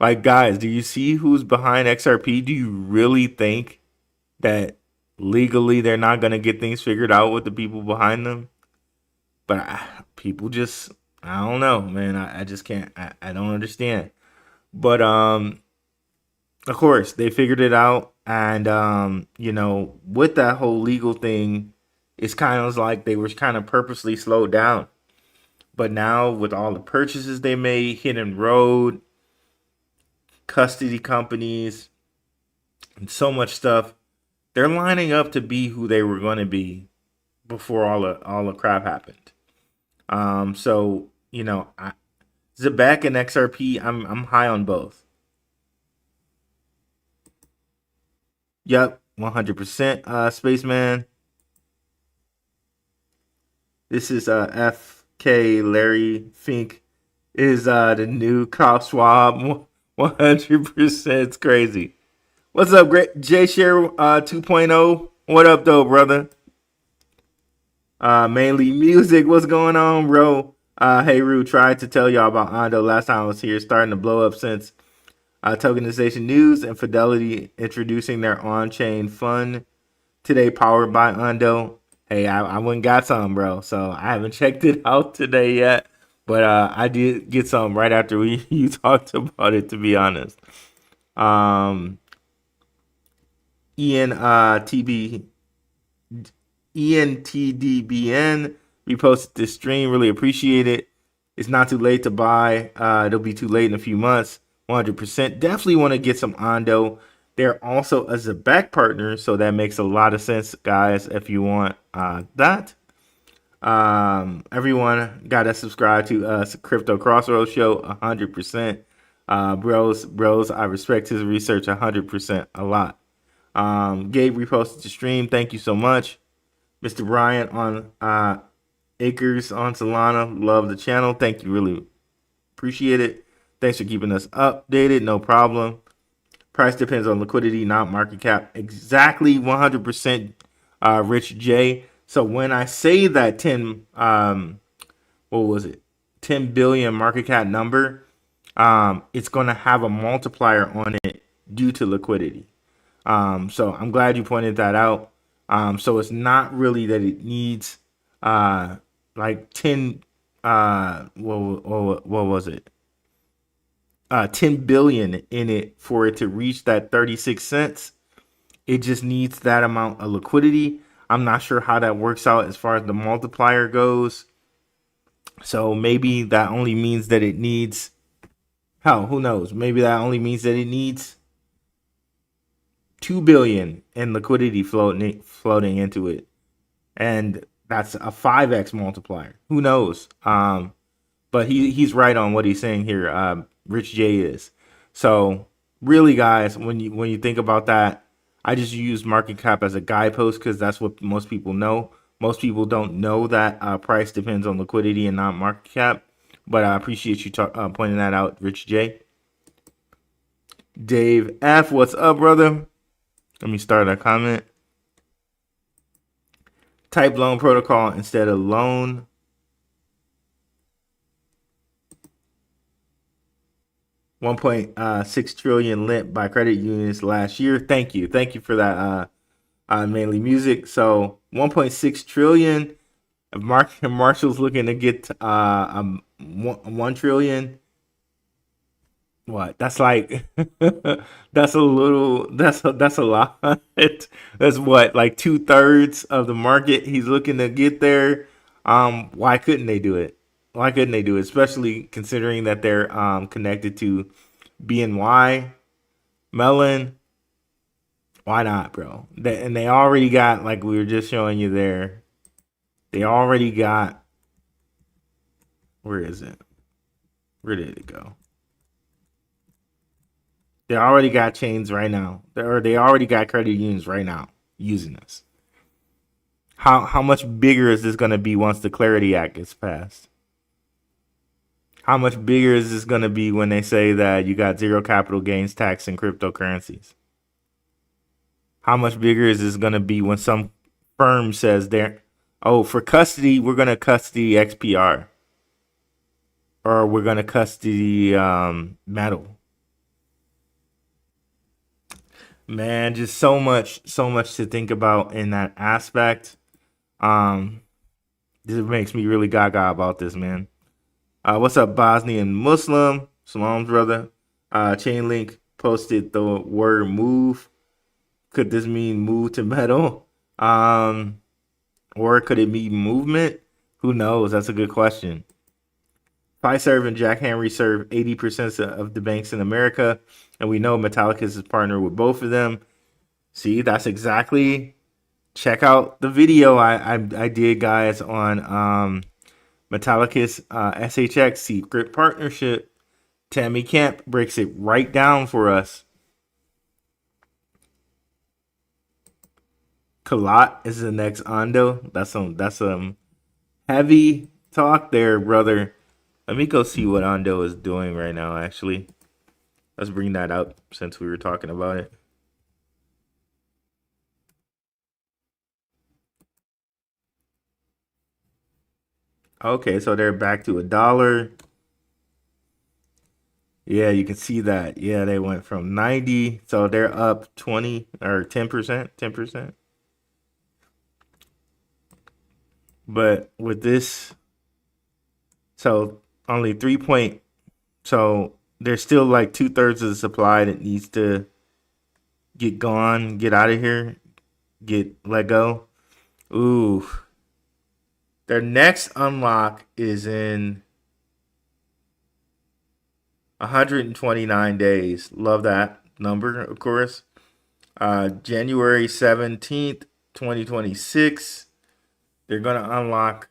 Like, guys, do you see who's behind XRP? Do you really think that legally they're not going to get things figured out with the people behind them? But people just, I don't know, man. I just can't, I don't understand. But, of course, they figured it out. And, with that whole legal thing, it's kind of like they were kind of purposely slowed down. But now, with all the purchases they made, Hidden Road, custody companies, and so much stuff, they're lining up to be who they were going to be before all the crap happened. So ZEBEC and XRP, I'm high on both. Yep, 100%. Spaceman. This is FK Larry Fink is the new Kyle Schwab. 100%. It's crazy. What's up, great J Share 2.0? What up, though, brother? Mainly music. What's going on, bro? Hey, Rue, tried to tell y'all about Ondo last time I was here. Starting to blow up since Tokenization News and Fidelity introducing their on-chain fund today, powered by Ondo. Hey, I went and got some, bro. So I haven't checked it out today yet, but I did get some right after you talked about it. To be honest, ENTB ENTDBN reposted this stream. Really appreciate it. It's not too late to buy. It'll be too late in a few months. 100%. Definitely want to get some Ondo. They're also a ZEBEC partner, so that makes a lot of sense, guys, if you want that. Everyone got to subscribe to Crypto Crossroads Show 100%. Bros, I respect his research 100%, a lot. Gabe reposted the stream. Thank you so much. Mr. Bryant on Acres on Solana. Love the channel. Thank you. Really appreciate it. Thanks for keeping us updated. No problem. Price depends on liquidity, not market cap. Exactly 100%, Rich J. So when I say that 10 billion market cap number, it's going to have a multiplier on it due to liquidity. So I'm glad you pointed that out. So it's not really that it needs like 10 what was it? 10 billion in it for it to reach that 36 cents. It just needs that amount of liquidity. I'm not sure how that works out as far as the multiplier goes. So maybe that only means that it needs, hell, who knows? Maybe that only means that it needs 2 billion in liquidity floating into it. And that's a 5x multiplier. Who knows? But he's right on what he's saying here. Rich J is. So really, guys, when you think about that, I just use market cap as a guidepost because that's what most people know. Most people don't know that price depends on liquidity and not market cap. But I appreciate you pointing that out, Rich J. Dave F, what's up, brother? Let me start a comment. Type loan protocol instead of loan. $1.6 trillion lent by credit unions last year. Thank you for that. Mainly music. So 1.6 trillion. Marshall's looking to get 1 trillion. What? That's like that's a lot. That's what, like 2/3 of the market he's looking to get there. Why couldn't they do it? Why couldn't they do it? Especially considering that they're connected to BNY, Mellon. Why not, bro? They already got, like we were just showing you there. They already got. Where is it? Where did it go? They already got chains right now. They already got credit unions right now using this. How much bigger is this going to be once the Clarity Act gets passed? How much bigger is this going to be when they say that you got zero capital gains tax in cryptocurrencies? How much bigger is this going to be when some firm says they're, oh, for custody, we're going to custody XPR, or we're going to custody metal. Man, just so much to think about in that aspect. This makes me really gaga about this, man. What's up, Bosnian Muslim? Salam's brother. Chainlink posted the word move. Could this mean move to metal? Or could it mean movement? Who knows? That's a good question. Fiserv and Jack Henry serve 80% of the banks in America, and we know Metallicus is partnered with both of them. See, that's exactly. Check out the video I did, guys, on Metallicus SHX secret partnership. Tammy Camp breaks it right down for us. Kalat is the next Ondo. That's some heavy talk there, brother. Let me go see what Ondo is doing right now, actually. Let's bring that up since we were talking about it. Okay, so they're back to $1. Yeah, you can see that. Yeah, they went from 90, so they're up 20 or 10%, 10%. But with this, so only 3 point, so there's still like 2/3 of the supply that needs to get gone, get out of here, get let go. Ooh. Their next unlock is in 129 days. Love that number, of course. January 17th, 2026. They're going to unlock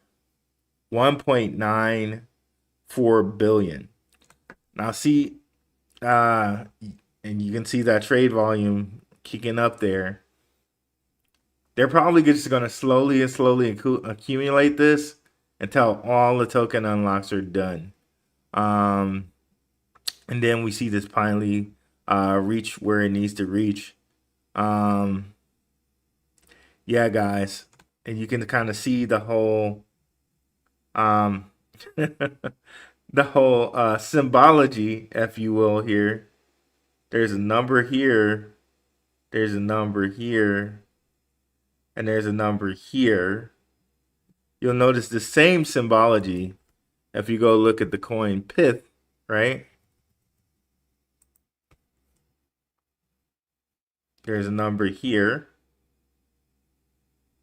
1.94 billion. Now see, and you can see that trade volume kicking up there. They're probably just going to slowly accumulate this until all the token unlocks are done. And then we see this finally reach where it needs to reach. Yeah, guys. And you can kind of see the whole the whole symbology, if you will, here. There's a number here. There's a number here. And there's a number here. You'll notice the same symbology if you go look at the coin Pith, right? There's a number here.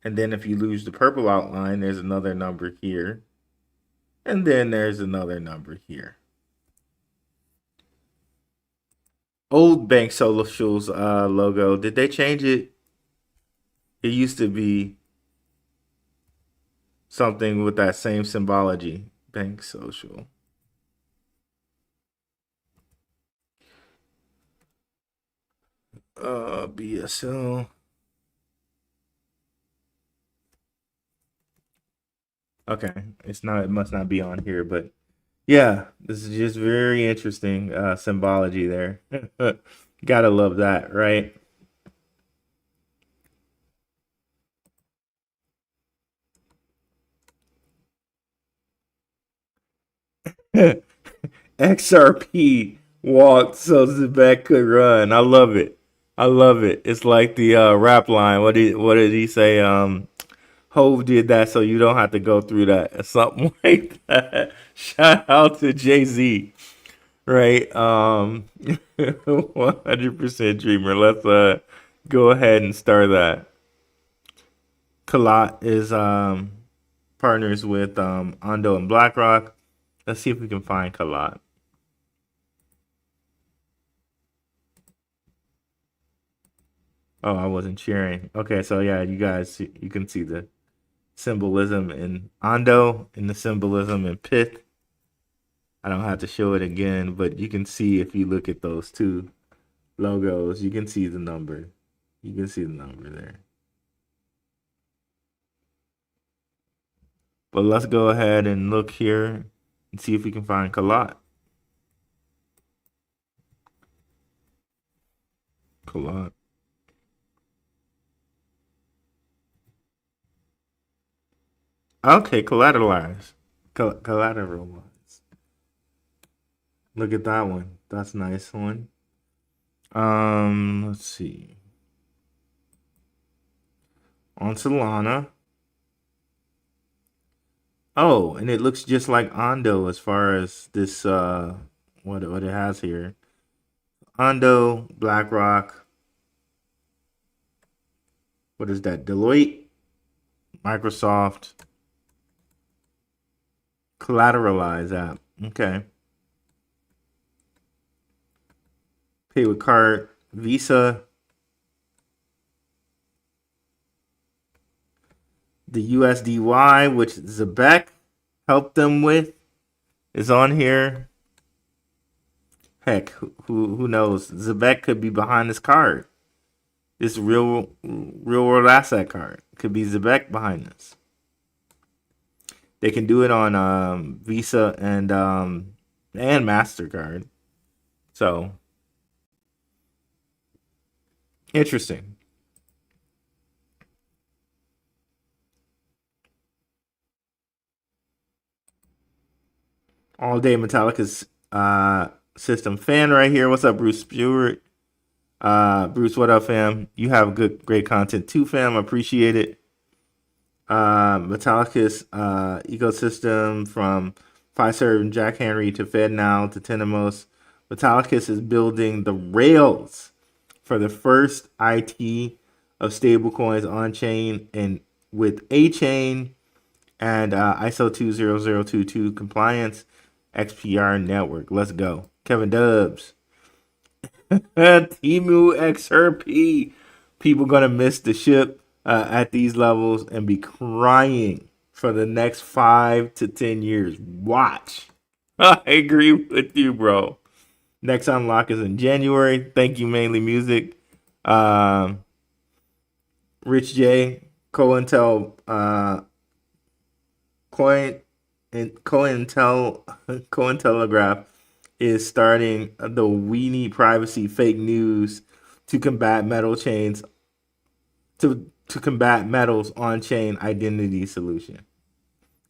And then if you lose the purple outline, there's another number here. And then there's another number here. Old Bank Socials logo, did they change it? It used to be something with that same symbology. Bank Social. BSL. Okay, it's not. It must not be on here, but yeah, this is just very interesting symbology there. Gotta love that, right? XRP walked so ZEBEC could run. I love it. I love it. It's like the rap line. What did he say? Hove did that so you don't have to go through that. Something like that. Shout out to Jay-Z. Right. 100% dreamer. Let's go ahead and start that. Kalat is partners with Ondo and BlackRock. Let's see if we can find Kalat. Oh, I wasn't sharing. Okay, so yeah, you guys, you can see the symbolism in Ondo and the symbolism in Pith. I don't have to show it again, but you can see if you look at those two logos, you can see the number. You can see the number there. But let's go ahead and look here and see if we can find Kalat. Kalat. Okay, collateralized. Collateralized. Look at that one. That's a nice one. Let's see. On Solana. Oh, and it looks just like Ondo as far as this what it has here. Ondo, BlackRock. What is that? Deloitte, Microsoft, collateralized app. Okay. Pay with card, Visa. The USDY, which ZEBEC helped them with, is on here. Heck, who knows? ZEBEC could be behind this card. This real world asset card could be ZEBEC behind this. They can do it on Visa and MasterCard. So interesting. All day Metallicus system fan right here. What's up, Bruce Stewart? Bruce, what up, fam? You have great content too, fam. I appreciate it. Metallicus ecosystem from Fiserv and Jack Henry to FedNow to Tenemos. Metallicus is building the rails for the first IT of stablecoins on chain and with a chain and ISO 20022 compliance XPR network. Let's go. Kevin Dubs. Timu XRP. People gonna miss the ship at these levels and be crying for the next 5 to 10 years. Watch. I agree with you, bro. Next unlock is in January. Thank you, Mainly Music. Rich J, Cointelegraph is starting the "We Need Privacy" fake news to combat metal chains to combat metals on chain identity solution.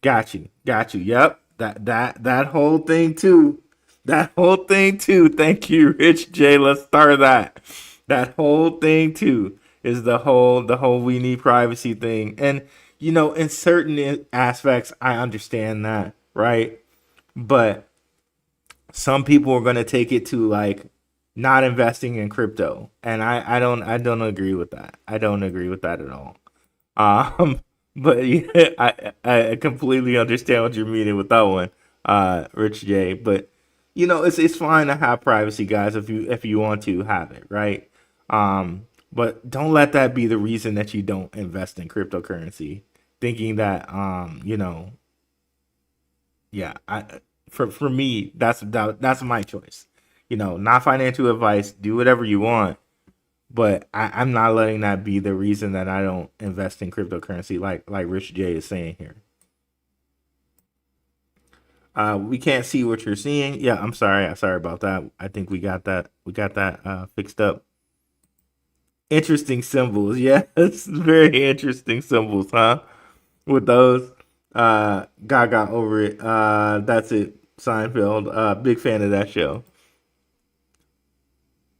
Got you. Yep, that whole thing too. Thank you, Rich J. Let's start that. That whole thing too is the whole "We Need Privacy" thing, and in certain aspects, I understand that, right? But some people are going to take it to like not investing in crypto, and I don't agree with that. I don't agree with that at all. But yeah, I completely understand what you're meaning with that one, Rich J. But it's fine to have privacy, guys, if you want to have it, right? But don't let that be the reason that you don't invest in cryptocurrency, thinking that for me, that's my choice. Not financial advice. Do whatever you want, but I'm not letting that be the reason that I don't invest in cryptocurrency, like Rich J is saying here. We can't see what you're seeing. Yeah, I'm sorry about that. I think we got that fixed up. Interesting symbols. Yes, very interesting symbols, huh? With those. Gaga over it. That's it. Seinfeld. Big fan of that show.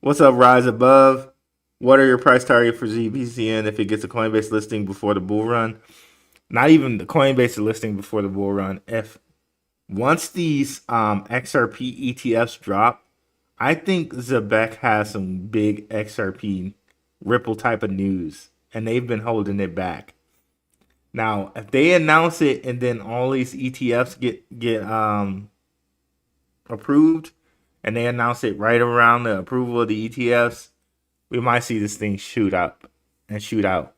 What's up, Rise Above? What are your price target for ZBCN if it gets a Coinbase listing before the bull run? Not even the Coinbase listing before the bull run. If once these XRP ETFs drop, I think ZEBEC has some big XRP Ripple type of news, and they've been holding it back. Now, if they announce it and then all these ETFs get approved, and they announce it right around the approval of the ETFs, we might see this thing shoot up and shoot out.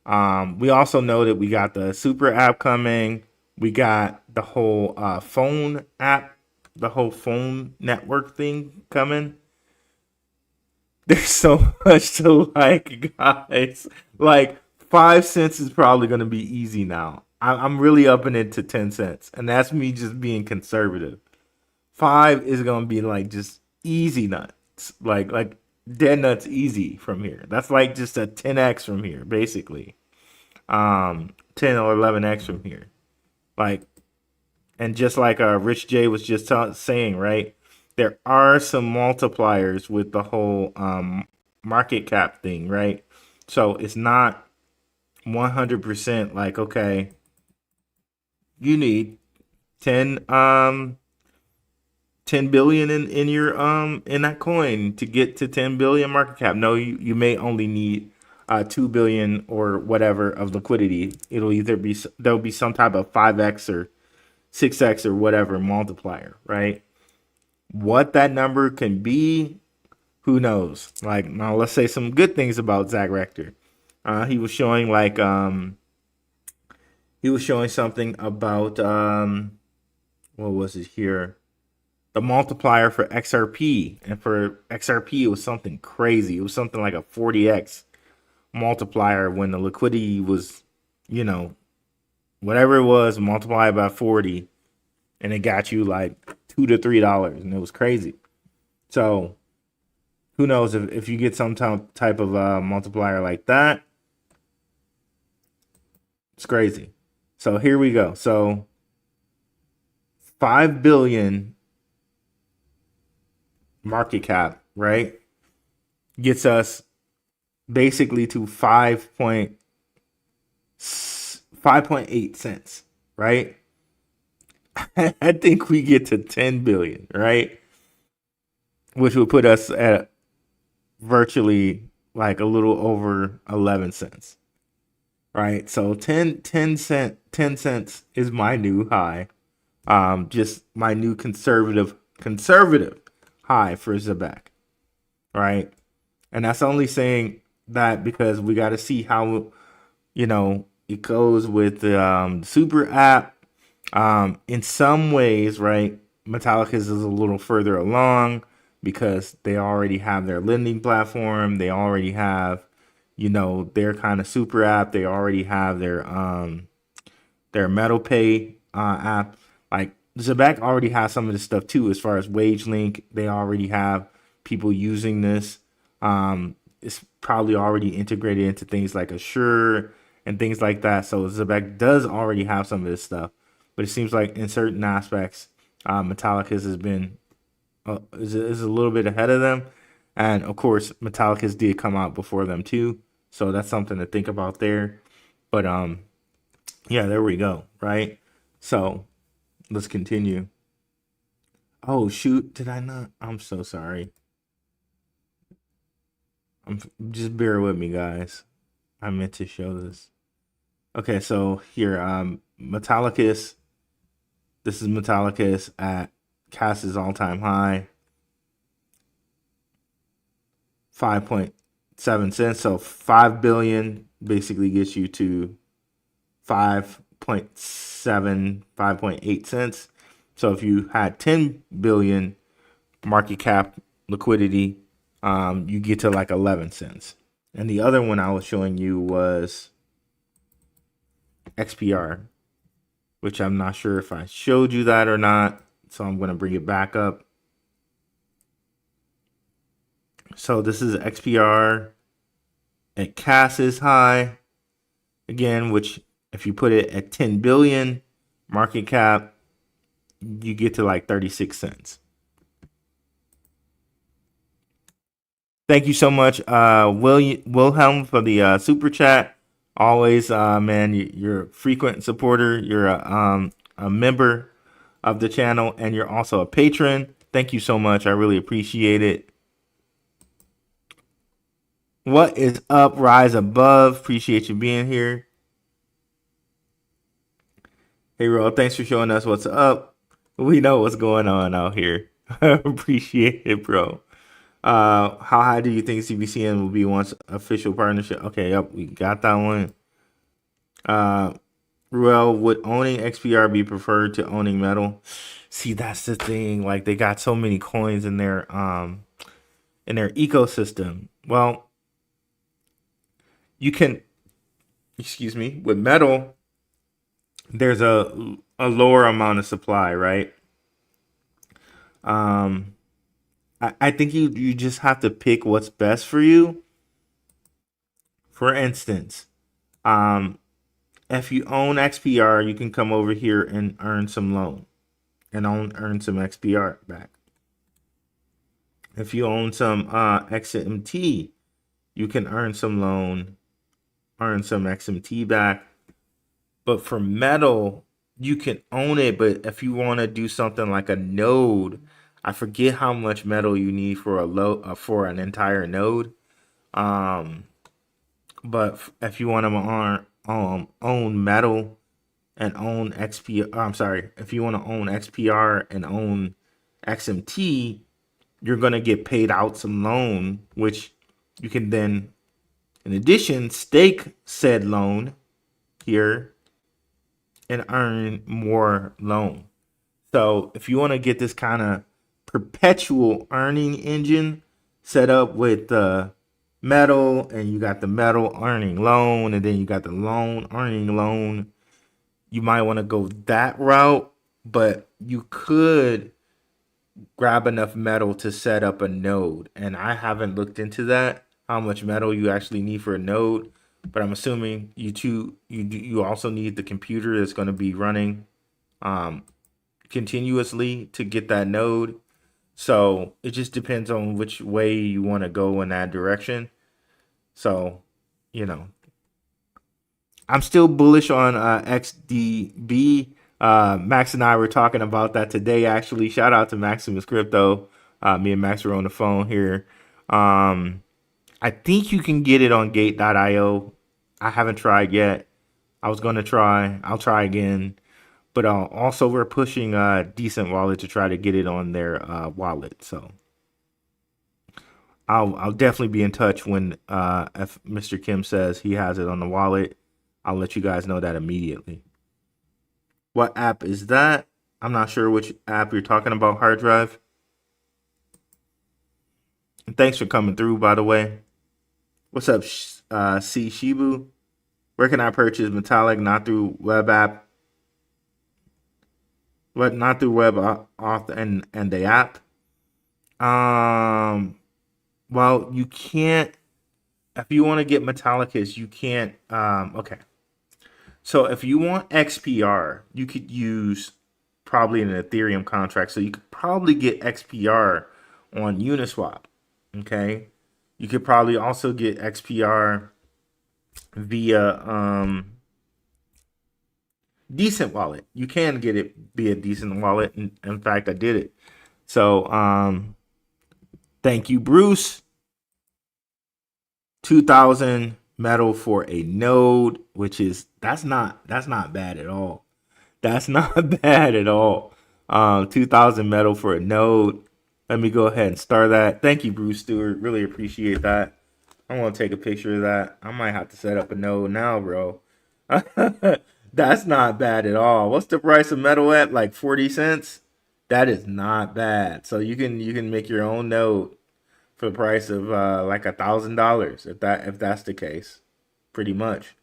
We also know that we got the super app coming. We got the whole phone app, the whole phone network thing coming. There's so much to like, guys. Like 5 cents is probably going to be easy now. I'm really upping it to 10 cents, and that's me just being conservative. 5 is going to be like just easy nuts, like dead nuts easy from here. That's like just a 10x from here, basically. 10 or 11x from here. Like, and just like Rich J was just saying, right? There are some multipliers with the whole market cap thing, right? So it's not 100% like, okay, you need 10 10 billion in your in that coin to get to 10 billion market cap. No, you may only need 2 billion or whatever of liquidity. It'll either be, there'll be some type of 5x or 6x or whatever multiplier, right? What that number can be, who knows? Like, now let's say some good things about Zach Rector. He was showing like he was showing something about what was it here? The multiplier for XRP, and for XRP it was something crazy. It was something like a 40x multiplier when the liquidity was, you know, whatever it was, multiplied by 40, and it got you like $2 to $3, and it was crazy. So who knows if you get some type of multiplier like that, it's crazy. So here we go. So 5 billion market cap, right, gets us basically to 5.8 cents, right? I think we get to 10 billion, right? Which would put us at virtually like a little over 11 cents, right? So 10 cents is my new high. Just my new conservative high for ZEBEC, right? And that's only saying that because we got to see how, you know, it goes with the super app. In some ways, right, Metallicus is a little further along because they already have their lending platform. They already have, you know, their kind of super app. They already have their Metal Pay app. Like, ZEBEC already has some of this stuff too, as far as WageLink. They already have people using this. It's probably already integrated into things like Assure and things like that. So ZEBEC does already have some of this stuff, but it seems like in certain aspects, Metallicus has been is a little bit ahead of them, and of course, Metallicus did come out before them too. So that's something to think about there. But yeah, there we go. Right. So let's continue. Oh shoot, did I not? I'm so sorry. Just bear with me, guys. I meant to show this. Okay, so here, Metallicus. This is Metallicus at Cass's all-time high, 5.7 cents. So 5 billion basically gets you to 5.7, 5.8 cents. So if you had 10 billion market cap liquidity, you get to like 11 cents. And the other one I was showing you was XPR, which I'm not sure if I showed you that or not. So I'm going to bring it back up. So this is XPR at Cass's high again, which if you put it at 10 billion market cap, you get to like 36 cents. Thank you so much, Wilhelm, for the super chat. Always, man, you're a frequent supporter. You're a member of the channel, and you're also a patron. Thank you so much. I really appreciate it. What is up, Rise Above? Appreciate you being here. Hey, Ro, thanks for showing us what's up. We know what's going on out here. Appreciate it, bro. How high do you think CBCN will be once official partnership? Okay, yep, we got that one. Ruel, would owning XPR be preferred to owning metal? See, that's the thing. Like, they got so many coins in their ecosystem. Well, you can, excuse me, with metal, there's a lower amount of supply, right? I think you just have to pick what's best for you. For instance, If you own XPR, you can come over here and earn some loan and earn some XPR back. If you own some XMT, you can earn some loan, earn some XMT back. But for metal, you can own it, but if you want to do something like a node, I forget how much metal you need for for an entire node. But if you want to own metal and own XPR, I'm sorry, if you want to own XPR and own XMT, you're going to get paid out some loan, which you can then, in addition, stake said loan here and earn more loan. So if you want to get this kind of perpetual earning engine set up with metal, and you got the metal earning loan, and then you got the loan earning loan, you might want to go that route. But you could grab enough metal to set up a node, and I haven't looked into that, how much metal you actually need for a node, but I'm assuming you also need the computer that's going to be running continuously to get that node. So it just depends on which way you want to go in that direction. So, I'm still bullish on XDB. Max and I were talking about that today, actually. Shout out to Maximus Crypto. Me and Max were on the phone here. I think you can get it on gate.io. I haven't tried yet. I was going to try. I'll try again. But also, we're pushing DCENT Wallet to try to get it on their wallet. So I'll definitely be in touch when if Mr. Kim says he has it on the wallet. I'll let you guys know that immediately. What app is that? I'm not sure which app you're talking about, hard drive. And thanks for coming through, by the way. What's up, C Shibu? Where can I purchase Metallic? Not through web app. But not through web auth and the app. Well, you can't. If you want to get Metallicus, you can't. Okay. So if you want XPR, you could use probably an Ethereum contract. So you could probably get XPR on Uniswap. Okay. You could probably also get XPR via DCENT Wallet. You can get it via DCENT Wallet. In fact, I did it. So thank you, Bruce. 2,000 metal for a node, which is that's not bad at all. That's not bad at all. 2,000 metal for a node. Let me go ahead and start that. Thank you, Bruce Stewart. Really appreciate that. I want to take a picture of that. I might have to set up a node now, bro. That's not bad at all. What's the price of metal at? Like 40 cents? That is not bad. So you can make your own node for the price of like $1,000 if that's the case, pretty much.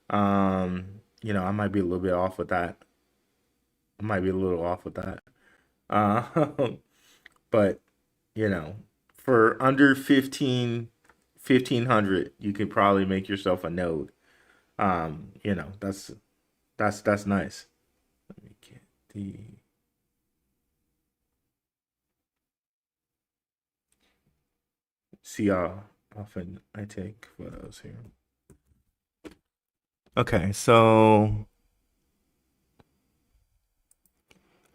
I might be a little bit off with that. But for under 1,500, you could probably make yourself a node. That's nice. Let me get the. See how often I take photos here. Okay, so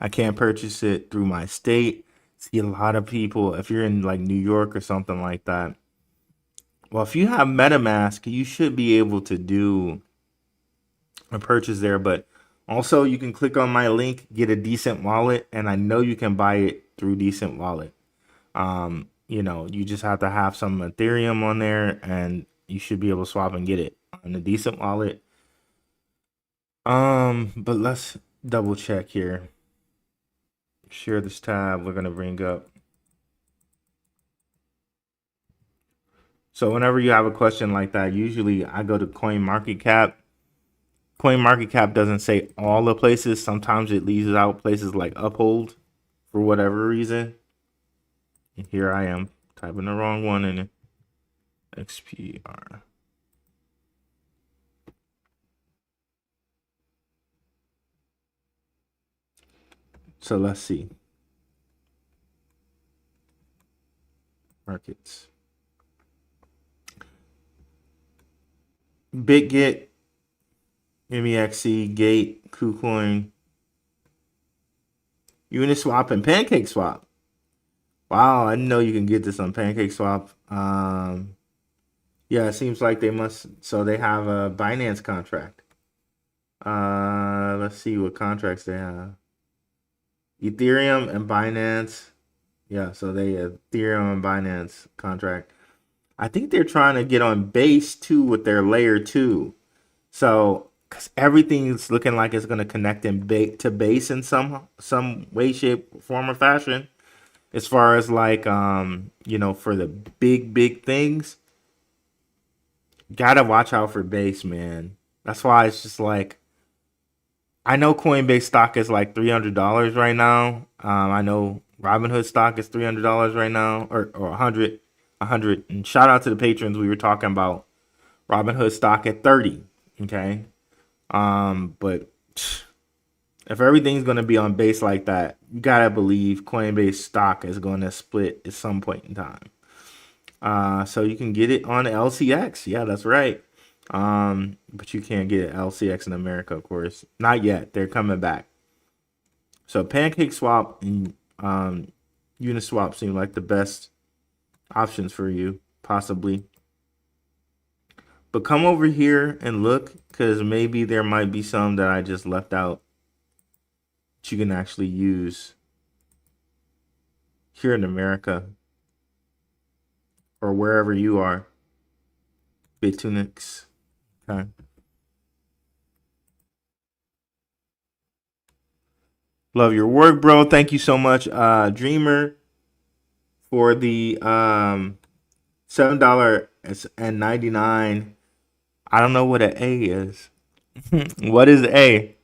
I can't purchase it through my state. See a lot of people, if you're in like New York or something like that. Well, if you have MetaMask, you should be able to do a purchase there. But also, you can click on my link, get a DCENT Wallet, and I know you can buy it through DCENT Wallet. You just have to have some Ethereum on there, and you should be able to swap and get it on the DCENT Wallet. But let's double check here. Share this tab we're gonna bring up. So whenever you have a question like that, usually I go to CoinMarketCap. CoinMarketCap doesn't say all the places. Sometimes it leaves out places like Uphold for whatever reason. And here I am typing the wrong one in XPR. So let's see. Markets. BitGet, MEXC, Gate, KuCoin, Uniswap, and PancakeSwap. Wow, I didn't know you can get this on PancakeSwap. Yeah, it seems like they must. So they have a Binance contract. Let's see what contracts they have. Ethereum and Binance. Yeah, so they Ethereum and Binance contract. I think they're trying to get on base too with their layer 2. So, because everything's looking like it's going to connect to base in some way, shape, form, or fashion. As far as like, for the big things, gotta watch out for base, man. That's why it's just like, I know Coinbase stock is like $300 right now. I know Robinhood stock is $300 right now, or 100. And shout out to the patrons. We were talking about Robinhood stock at 30. Okay. But if everything's going to be on base like that, you got to believe Coinbase stock is going to split at some point in time. So you can get it on LCX. Yeah, that's right. But you can't get LCX in America, of course. Not yet. They're coming back. So PancakeSwap and Uniswap seem like the best options for you, possibly. But come over here and look, because maybe there might be some that I just left out that you can actually use here in America or wherever you are. Bitunix. Okay. Love your work, bro. Thank you so much, Dreamer, for the $7.99. I don't know what an A is. What is A?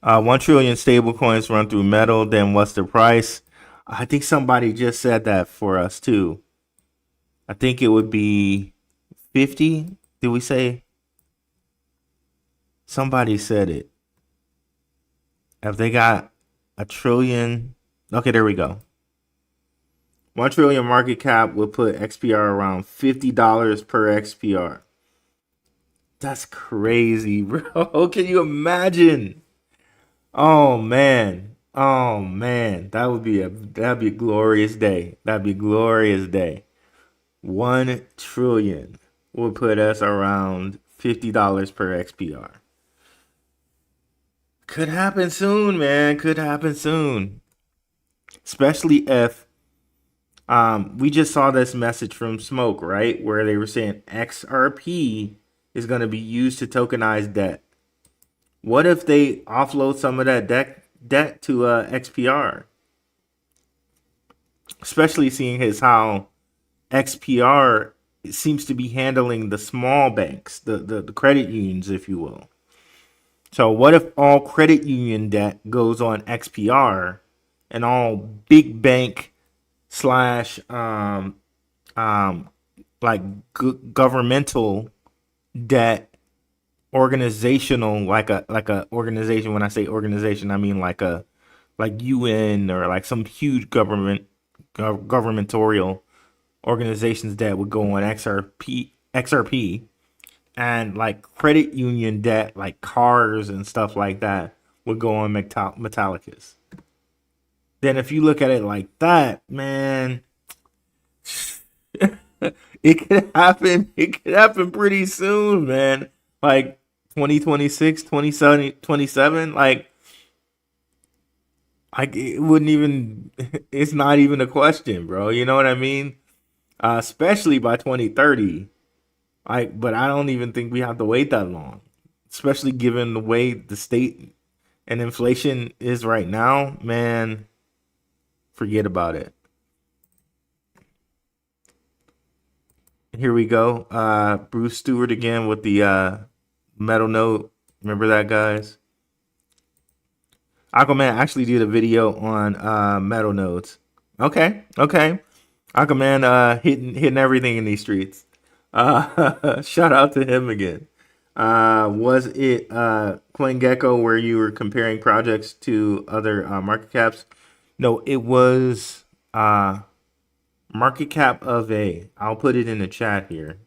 1 trillion stable coins run through metal. Then what's the price? I think somebody just said that for us too. I think it would be 50. Did we say? Somebody said it. If they got a trillion. Okay, there we go. 1 trillion market cap would put XPR around $50 per XPR. That's crazy, bro. Can you imagine? Oh man. That'd be a glorious day. That'd be a glorious day. 1 trillion would put us around $50 per XPR. Could happen soon, man. Could happen soon. Especially if we just saw this message from Smoke, right? Where they were saying XRP is going to be used to tokenize debt. What if they offload some of that debt to XPR? Especially seeing how XPR seems to be handling the small banks, the credit unions, if you will. So what if all credit union debt goes on XPR and all big bank / governmental debt, organizational, like a organization. When I say organization, I mean like UN or like some huge governmental organizations that would go on XRP, and like credit union debt, like cars and stuff like that, would go on Metallicus. Then if you look at it like that, man, it could happen. It could happen pretty soon, man. Like 2026, 27, like it wouldn't even, it's not even a question, bro. You know what I mean? Especially by 2030. But I don't even think we have to wait that long, especially given the way the state and inflation is right now, man. Forget about it. Here we go. Bruce Stewart again with the metal note. Remember that, guys? Aquaman actually did a video on metal nodes. Okay. Aquaman hitting everything in these streets. Shout out to him again. Was it CoinGecko where you were comparing projects to other market caps? No, it was market cap of a. I'll put it in the chat here.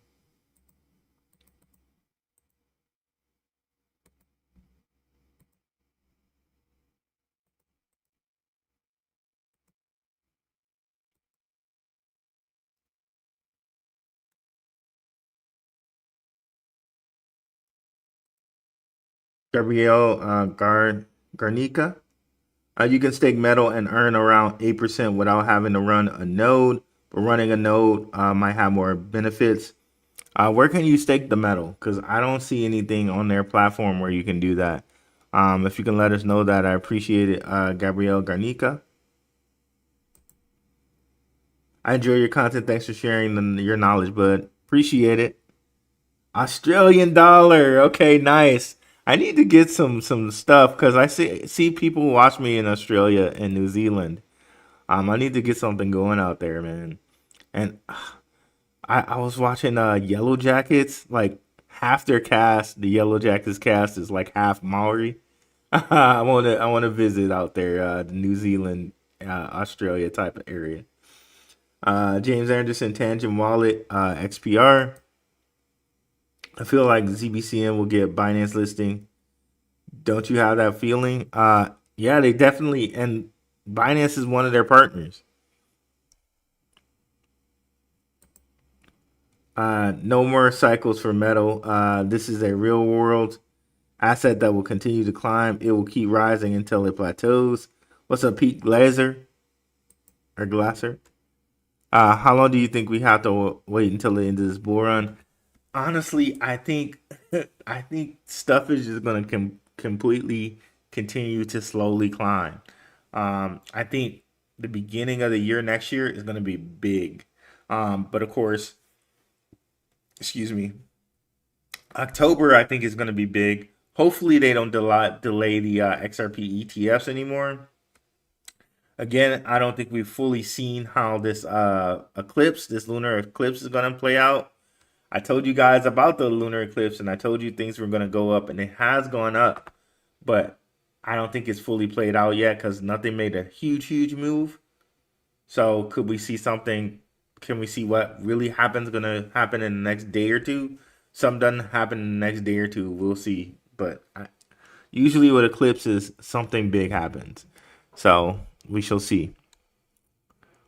Gabrielle Garnica. You can stake metal and earn around 8% without having to run a node, but running a node might have more benefits. Where can you stake the metal? Because I don't see anything on their platform where you can do that. If you can let us know that, I appreciate it, Gabrielle Garnica. I enjoy your content. Thanks for sharing your knowledge, bud. Appreciate it. Australian dollar. Okay, nice. I need to get some stuff because I see people watch me in Australia and New Zealand. I need to get something going out there, man. And I was watching Yellow Jackets, like half their cast, the Yellow Jackets cast is like half Maori. I wanna visit out there, the New Zealand, Australia type of area. James Anderson, Tangent Wallet, XPR. I feel like ZBCN will get Binance listing. Don't you have that feeling? Yeah, they definitely, and Binance is one of their partners. No more cycles for metal. This is a real world asset that will continue to climb. It will keep rising until it plateaus. What's up, Pete Glazer or Glasser? How long do you think we have to wait until the end of this bull run? Honestly, I think I think stuff is just going to completely continue to slowly climb. I think the beginning of the year next year is going to be big, but of course, excuse me, October I think is going to be big. Hopefully, they don't delay the XRP ETFs anymore. Again, I don't think we've fully seen how this this lunar eclipse, is going to play out. I told you guys about the lunar eclipse, and I told you things were going to go up, and it has gone up, but I don't think it's fully played out yet because nothing made a huge move. So could we see something? Can we see what really going to happen in the next day or two? Something doesn't happen in the next day or two. We'll see. But usually with eclipses, something big happens. So we shall see.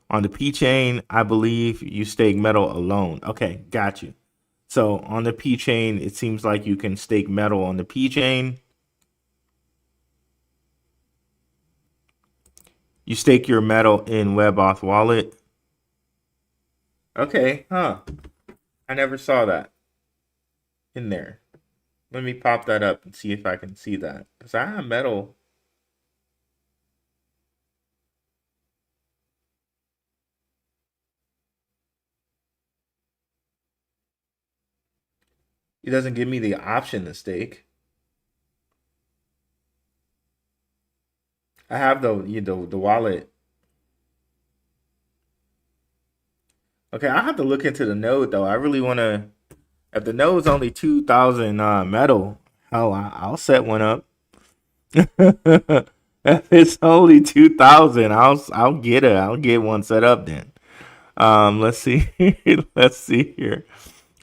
On the P chain, I believe you stake metal alone. Okay, got you. So on the P chain, it seems like you can stake metal on the P chain. You stake your metal in WebAuth wallet. Okay, huh. I never saw that in there. Let me pop that up and see if I can see that. Because I have metal. It doesn't give me the option to stake. I have the wallet. Okay, I have to look into the node though. I really want to. If the node's only 2,000 metal, hell, I'll set one up. If it's only 2,000, I'll get it. I'll get one set up then. Let's see. Let's see here.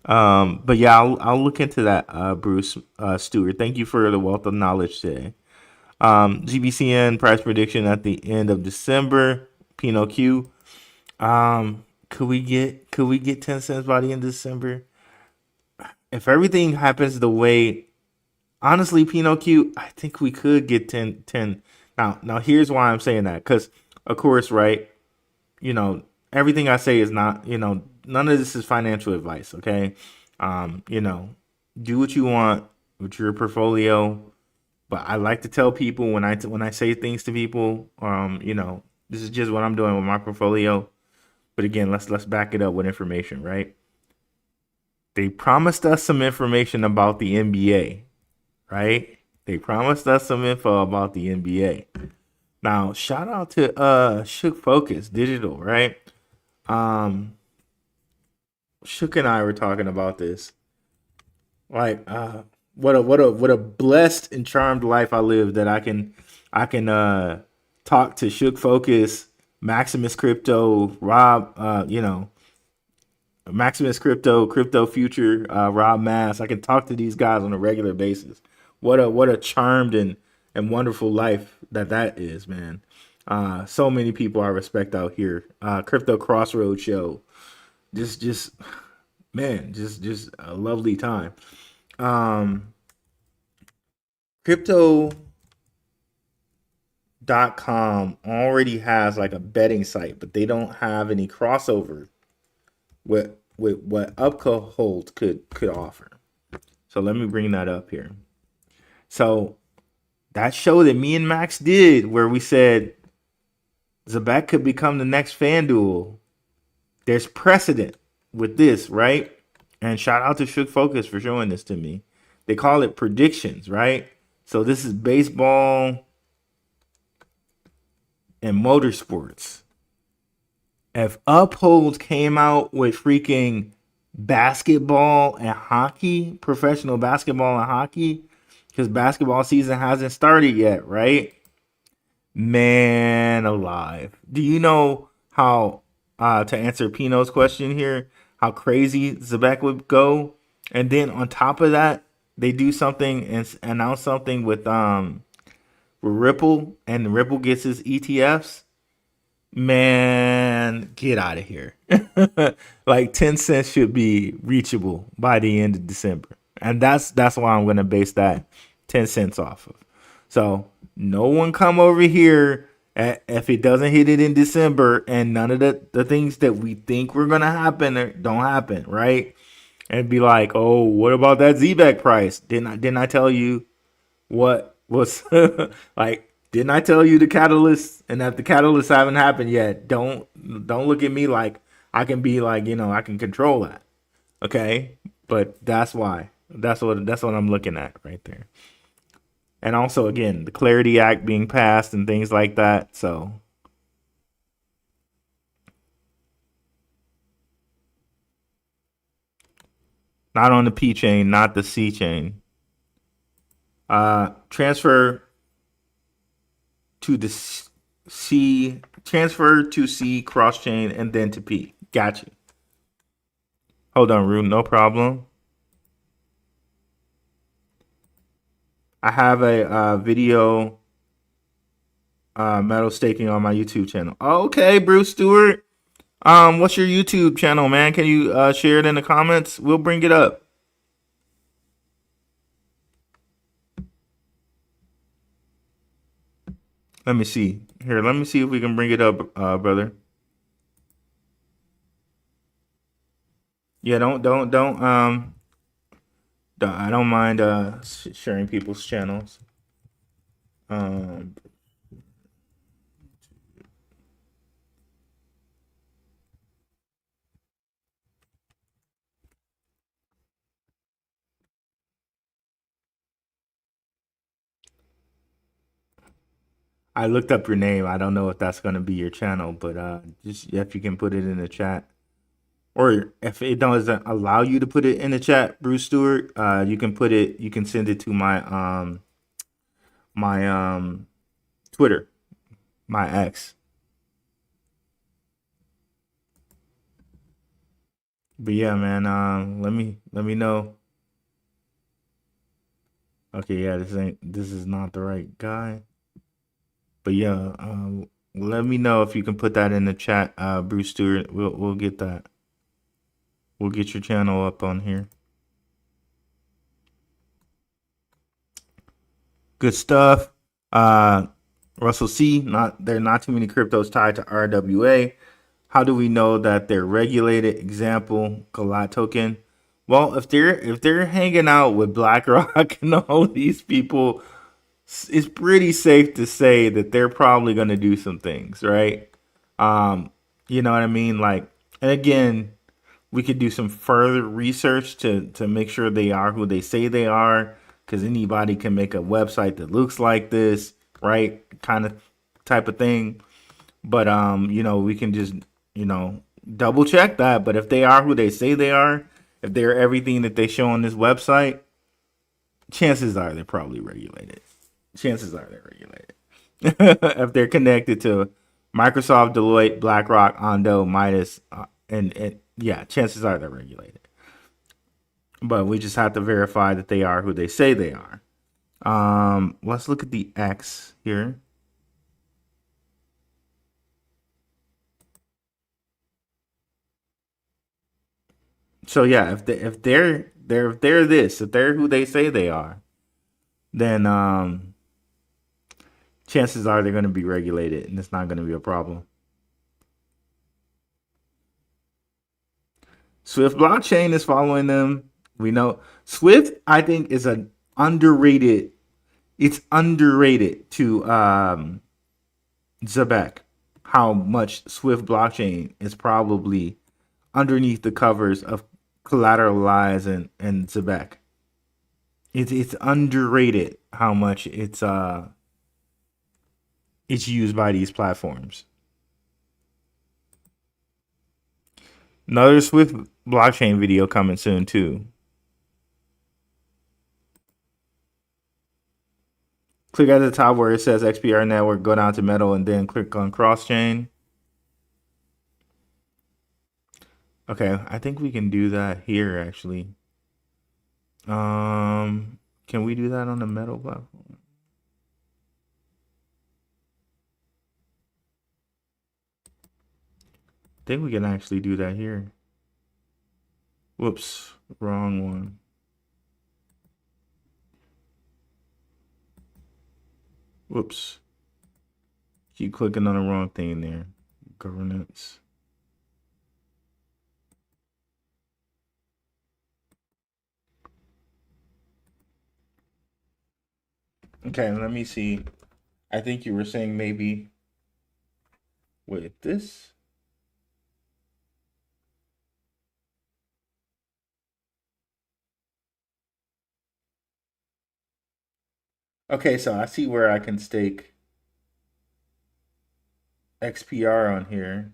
But yeah, I'll look into that. Bruce Stewart, thank you for the wealth of knowledge today. GBCN price prediction at the end of December. Pinot Q. Could we get 10 cents by the end of December? If everything happens the way, honestly, Pinot Q, I think we could get 10. Now here's why I'm saying that. Because, of course, right, everything I say is not, none of this is financial advice, okay? Do what you want with your portfolio. But I like to tell people when I say things to people, this is just what I'm doing with my portfolio. But again, let's back it up with information, right? They promised us some information about the NBA, right? They promised us some info about the NBA. Now, shout out to Shook Focus Digital, right? Shook and I were talking about this. Like, what a blessed and charmed life I live that I can talk to Shook Focus, Maximus Crypto, Rob, Maximus Crypto, Crypto Future, Rob Mass. I can talk to these guys on a regular basis. What a charmed and wonderful life that is, man. So many people I respect out here. Crypto Crossroads Show, just man, just a lovely time. Crypto.com already has like a betting site, but they don't have any crossover with what Uphold could offer. So let me bring that up here. So that show that me and Max did, where we said ZEBEC could become the next FanDuel, there's precedent with this, right? And shout out to Shook Focus for showing this to me. They call it predictions, right? So this is baseball and motorsports. If Uphold came out with freaking basketball and hockey, professional basketball and hockey, because basketball season hasn't started yet, right? Man alive. Do you know how, to answer Pino's question here, how crazy ZEBEC would go? And then on top of that, they do something and announce something with Ripple, and Ripple gets his ETFs. Man, get out of here. Like 10 cents should be reachable by the end of December. And that's why I'm going to base that 10 cents off of. So no one come over here if it doesn't hit it in December and none of the things that we think were going to happen don't happen, right? And be like, oh, what about that ZEBEC price? Didn't I tell you what was like? Didn't I tell you the catalysts, and that the catalysts haven't happened yet? Don't look at me like I can be like, I can control that. Okay? But that's why. That's what I'm looking at right there. And also, again, the Clarity Act being passed and things like that. So not on the P chain, not the C chain. Transfer to C, cross chain, and then to P. Got you. Hold on, Rune, no problem. I have a video metal staking on my YouTube channel. Okay, Bruce Stewart. What's your YouTube channel, man? Can you share it in the comments? We'll bring it up. Let me see. Here, let me see if we can bring it up, brother. Yeah, I don't mind sharing people's channels. I looked up your name. I don't know if that's going to be your channel, but just if you can put it in the chat. Or if it doesn't allow you to put it in the chat, Bruce Stewart, you can send it to my Twitter, my X. But yeah, man, let me know. Okay, yeah, this is not the right guy. But yeah, let me know if you can put that in the chat, Bruce Stewart. We'll get that. We'll get your channel up on here. Good stuff. Russell C. There are not too many cryptos tied to RWA. How do we know that they're regulated? Example, Galat token. Well, if they're hanging out with BlackRock and all these people, it's pretty safe to say that they're probably going to do some things, right? You know what I mean? Like, and again, we could do some further research to make sure they are who they say they are, because anybody can make a website that looks like this, right? Kind of type of thing. But we can just double check that. But if they are who they say they are, if they're everything that they show on this website, chances are they're probably regulated. Chances are they're regulated. If they're connected to Microsoft, Deloitte, BlackRock, Ondo, Midas, and yeah, chances are they're regulated. But we just have to verify that they are who they say they are. Let's look at the X here. So yeah, if they're this, if they're who they say they are, then chances are they're going to be regulated, and it's not going to be a problem. Swift blockchain is following them. We know Swift, I think, is an underrated. It's underrated to ZEBEC. How much Swift blockchain is probably underneath the covers of Collateralize and ZEBEC. It's underrated how much it's used by these platforms. Another Swift blockchain video coming soon too. Click at the top where it says XPR network, go down to metal, and then click on cross chain. Okay, I think we can do that here actually. Can we do that on the metal platform? I think we can actually do that here. Whoops, wrong one. Whoops. Keep clicking on the wrong thing there. Governance. Okay, let me see. I think you were saying maybe with this. Okay, so I see where I can stake XPR on here.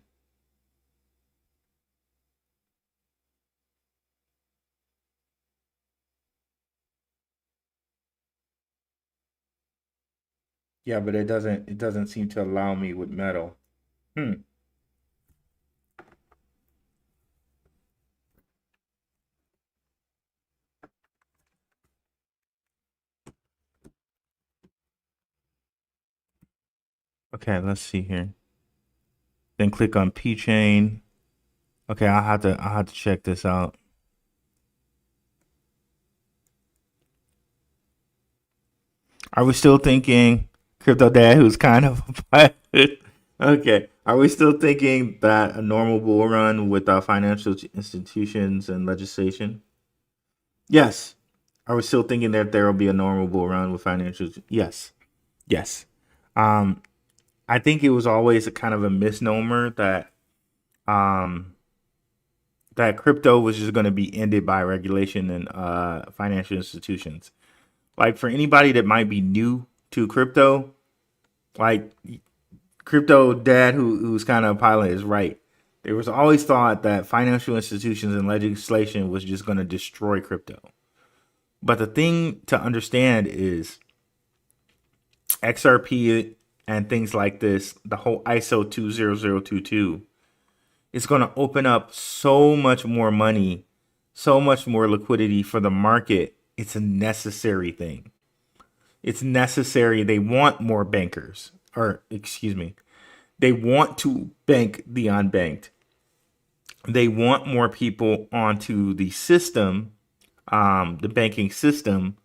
Yeah, but it doesn't seem to allow me with metal. Okay, let's see here. Then click on P chain. Okay, I'll have to check this out. Are we still thinking Crypto Dad, who's kind of okay? Are we still thinking that a normal bull run with financial institutions and legislation? Yes. Are we still thinking that there will be a normal bull run with financial? Yes. Yes. I think it was always a kind of a misnomer that that crypto was just going to be ended by regulation and financial institutions. Like for anybody that might be new to crypto, like Crypto Dad, who's kind of a pilot, is right. There was always thought that financial institutions and legislation was just going to destroy crypto. But the thing to understand is XRP and things like this, the whole ISO 20022, is going to open up so much more money, so much more liquidity for the market. It's a necessary thing. It's necessary. They want more bankers, or excuse me, they want to bank the unbanked. They want more people onto the system, the banking system.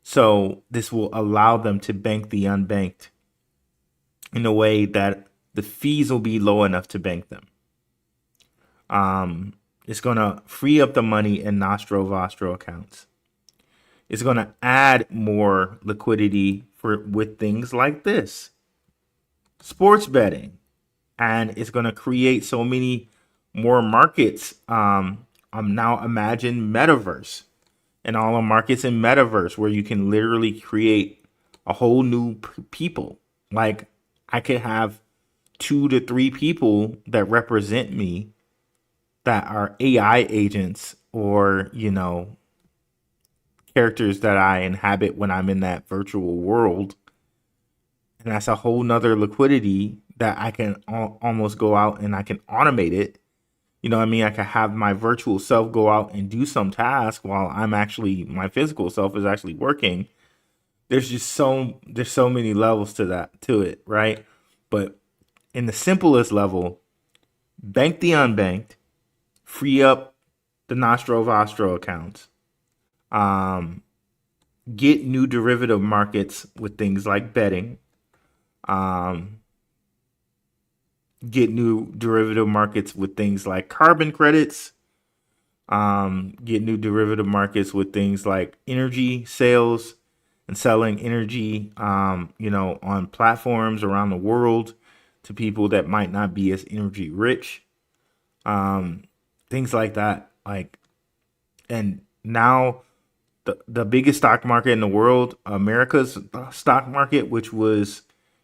So this will allow them to bank the unbanked in a way that the fees will be low enough to bank them. It's going to free up the money in Nostro Vostro accounts. It's going to add more liquidity with things like this, sports betting, and it's going to create so many more markets. Now imagine metaverse and all the markets in metaverse where you can literally create a whole new people. Like I could have 2 to 3 people that represent me that are AI agents or, characters that I inhabit when I'm in that virtual world. And that's a whole nother liquidity that I can almost go out and I can automate it. You know what I mean? I can have my virtual self go out and do some task while my physical self is actually working. There's so many levels to it, right? But in the simplest level, bank the unbanked, free up the Nostro Vostro accounts, get new derivative markets with things like betting, get new derivative markets with things like carbon credits, get new derivative markets with things like energy sales and selling energy, on platforms around the world to people that might not be as energy rich, things like that. And now the biggest stock market in the world, America's stock market, which was,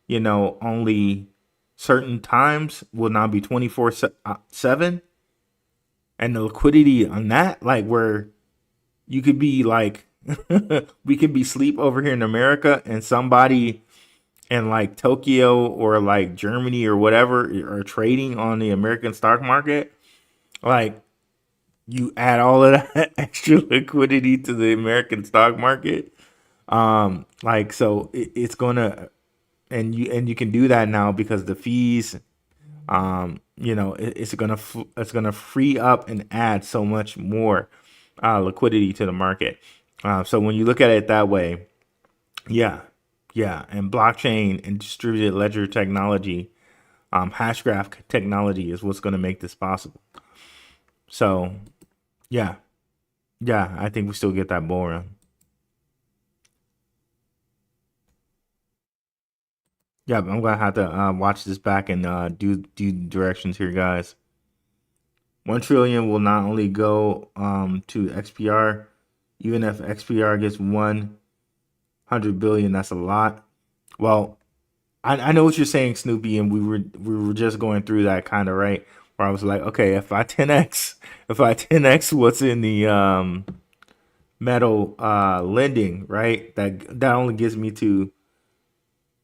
only certain times, will now be 24/7. And the liquidity on that, where you could be we could be sleep over here in America and somebody in Tokyo or Germany or whatever are trading on the American stock market. You add all of that extra liquidity to the American stock market. So it's gonna, and you can do that now because the fees, it's gonna free up and add so much more liquidity to the market. So when you look at it that way, yeah, and blockchain and distributed ledger technology, hashgraph technology is what's going to make this possible. So, yeah, I think we still get that bull run. Yeah, I'm gonna have to watch this back and do directions here, guys. 1 trillion will not only go to XPR, even if XPR gets 100 billion, that's a lot. Well, I know what you're saying, Snoopy, and we were just going through that kind of, right, where I was like, okay, if I 10x what's in the metal lending, right, that only gets me to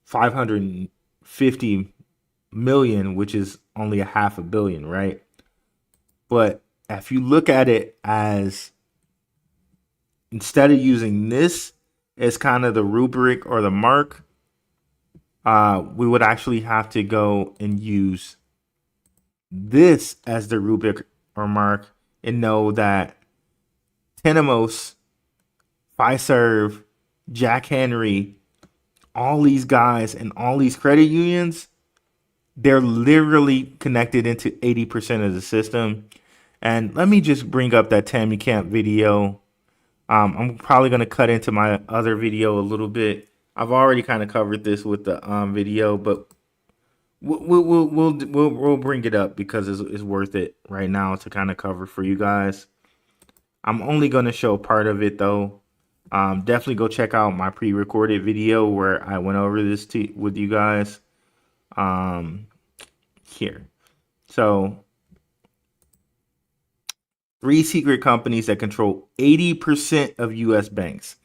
550 million, which is only a $500 million, right? But if you look at it as, instead of using this as kind of the rubric or the mark, we would actually have to go and use this as the rubric or mark and know that Tenemos, Fiserv, Jack Henry, all these guys and all these credit unions, they're literally connected into 80% of the system. And let me just bring up that Tammy Camp video. I'm probably going to cut into my other video a little bit. I've already kind of covered this with the video, but we'll bring it up because it's worth it right now to kind of cover for you guys. I'm only going to show part of it though. Definitely go check out my pre-recorded video where I went over this with you guys here. So 3 secret companies that control 80% of US banks.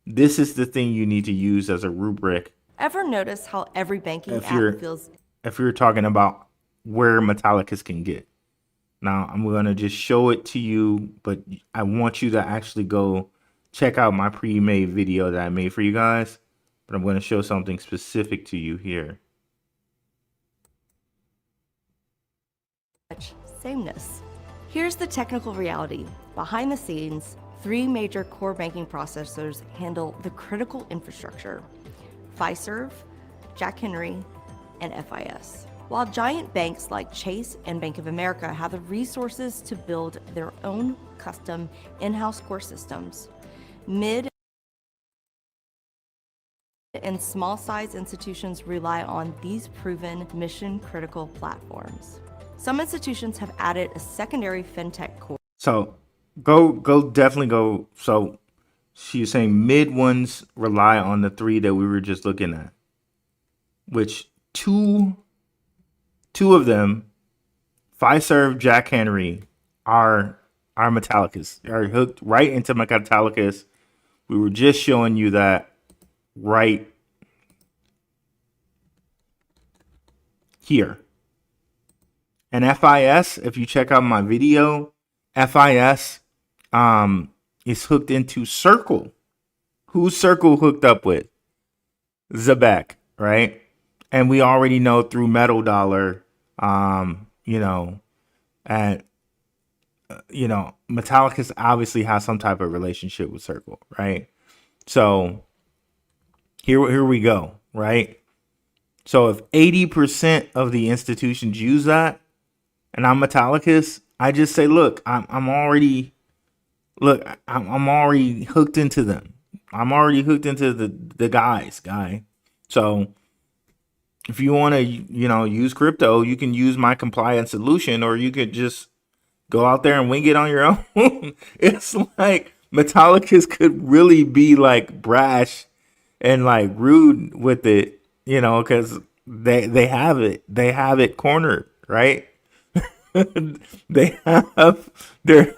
This is the thing you need to use as a rubric. Ever notice how every banking app feels? If you're talking about where Metallicus can get. Now, I'm going to just show it to you, but I want you to actually go check out my pre-made video that I made for you guys. But I'm going to show something specific to you here. Sameness. Here's the technical reality. Behind the scenes, 3 major core banking processors handle the critical infrastructure: Fiserv, Jack Henry, and FIS. While giant banks like Chase and Bank of America have the resources to build their own custom in-house core systems, mid and small size institutions rely on these proven mission-critical platforms. Some institutions have added a secondary fintech core. So definitely go. So she's saying mid ones rely on the 3 that we were just looking at, which two of them, Fiserv, Jack Henry, are Metallicus, are hooked right into Metallicus We were just showing you that right here. And FIS, if you check out my video, FIS is hooked into Circle. Who's Circle hooked up with? ZEBEC, right? And we already know through Metal Dollar, and Metallicus obviously has some type of relationship with Circle, right? So here we go, right? So if 80% of the institutions use that, and I'm Metallicus, I just say, look, I'm already hooked into them. I'm already hooked into the guy. So if you want to, use crypto, you can use my compliance solution, or you could just go out there and wing it on your own. It's like Metallicus could really be like brash and like rude with it, because they have it cornered, right? They're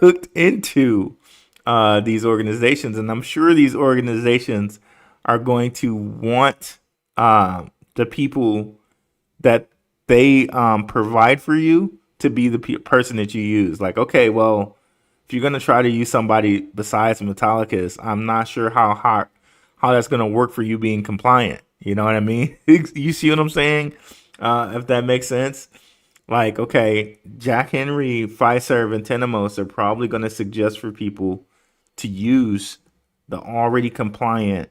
hooked into these organizations, and I'm sure these organizations are going to want the people that they provide for you to be the person that you use. Like, okay, well, if you're going to try to use somebody besides Metallicus, I'm not sure how that's going to work for you being compliant. You know what I mean? You see what I'm saying? If that makes sense. Like, okay, Jack Henry, Fiserv, and Tenemos are probably going to suggest for people to use the already compliant,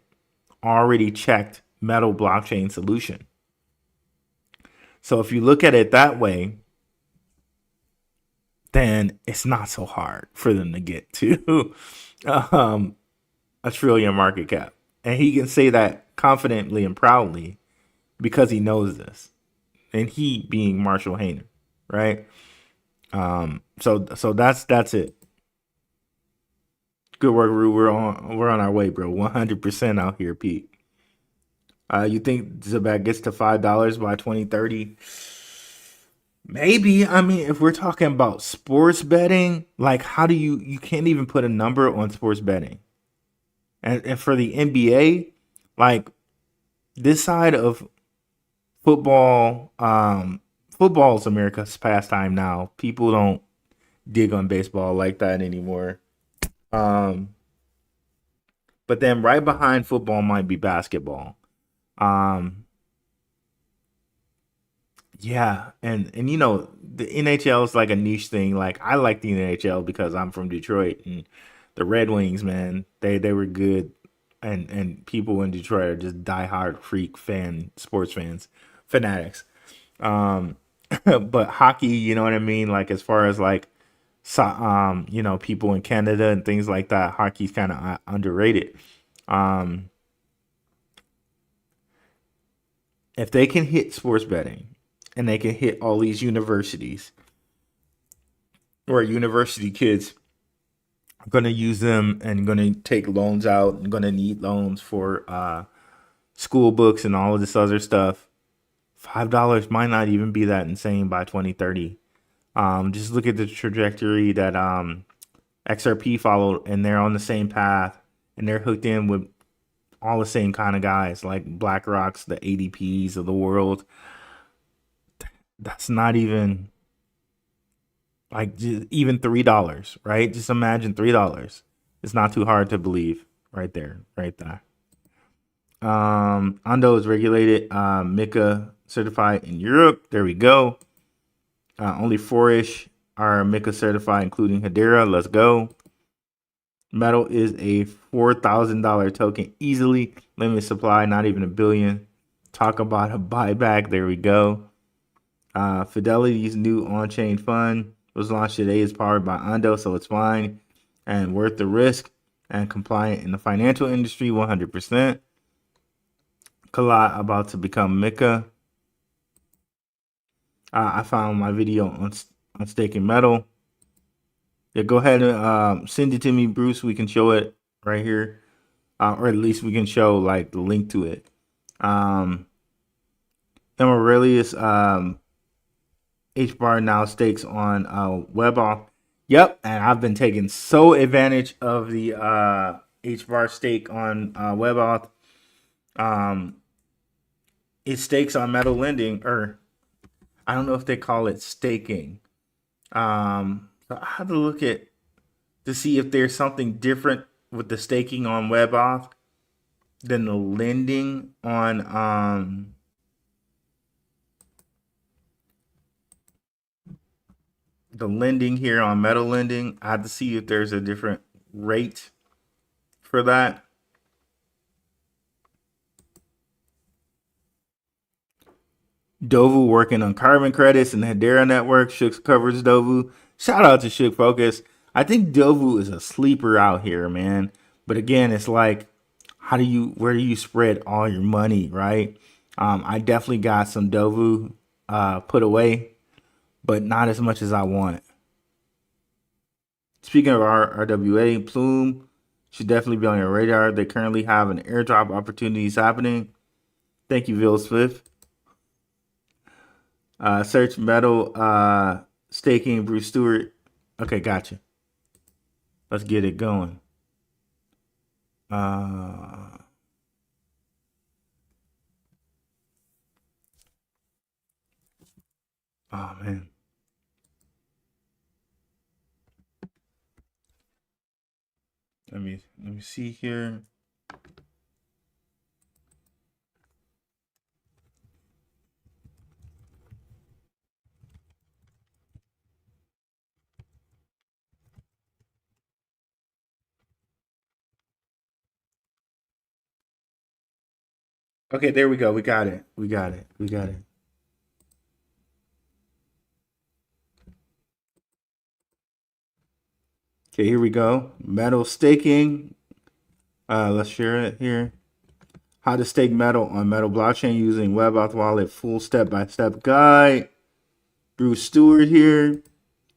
already checked Metal blockchain solution. So if you look at it that way, then it's not so hard for them to get to $1 trillion market cap. And he can say that confidently and proudly because he knows this. And he being Marshall Hayner, right? So that's it. Good work, Rue. We're on our way, bro. 100% out here, Pete. You think ZEBEC gets to $5 by 2030? Maybe. I mean, if we're talking about sports betting, like, how do you can't even put a number on sports betting. And for the NBA, like, this side of football, football's America's pastime now. People don't dig on baseball like that anymore. But then right behind football might be basketball. Yeah, and the NHL is like a niche thing. Like, I like the NHL because I'm from Detroit, and the Red Wings, man, they were good, and people in Detroit are just diehard sports fans, fanatics. But hockey, you know what I mean? Like, as far as like, people in Canada and things like that, hockey's kind of underrated. If they can hit sports betting and they can hit all these universities where university kids are going to use them and going to take loans out and going to need loans for school books and all of this other stuff, $5 might not even be that insane by 2030. Just look at the trajectory that XRP followed, and they're on the same path, and they're hooked in with all the same kind of guys like BlackRocks, the ADPs of the world. That's not even like even $3, right? Just imagine $3. It's not too hard to believe, right there. Ondo is regulated, MiCA certified in Europe. There we go. Only 4-ish are MiCA certified, including Hedera. Let's go. Metal is a $4,000 token, easily limited supply, not even $1 billion. Talk about a buyback. There we go. Fidelity's new on-chain fund was launched today. It's powered by Ondo, so it's fine and worth the risk and compliant in the financial industry, 100%. Kala about to become MiCA. I found my video on staking Metal. Yeah, go ahead and send it to me, Bruce. We can show it right here, or at least we can show like the link to it. Aurelius HBAR now stakes on WebOff. Yep, and I've been taking so advantage of the HBAR stake on WebAuth. It stakes on metal lending, or I don't know if they call it staking. So I have to look at to see if there's something different with the staking on WebAuth than the lending on the lending here on metal lending. I have to see if there's a different rate for that. Dovu working on carbon credits and the Hedera network. Shook covers Dovu. Shout out to Shook Focus. I think Dovu is a sleeper out here, man. But again, it's like, where do you spread all your money, right? I definitely got some Dovu put away, but not as much as I want. Speaking of RWA, Plume should definitely be on your radar. They currently have an airdrop opportunities happening. Thank you, Vil Swift. Search metal staking Bruce Stewart. Okay, gotcha. Let's get it going. Oh man. Let me see here. Okay, there we go. We got it. We got it. We got it. Okay, here we go. Metal staking. Let's share it here. How to stake metal on metal blockchain using WebAuth wallet. Full step-by-step guide. Bruce Stewart here.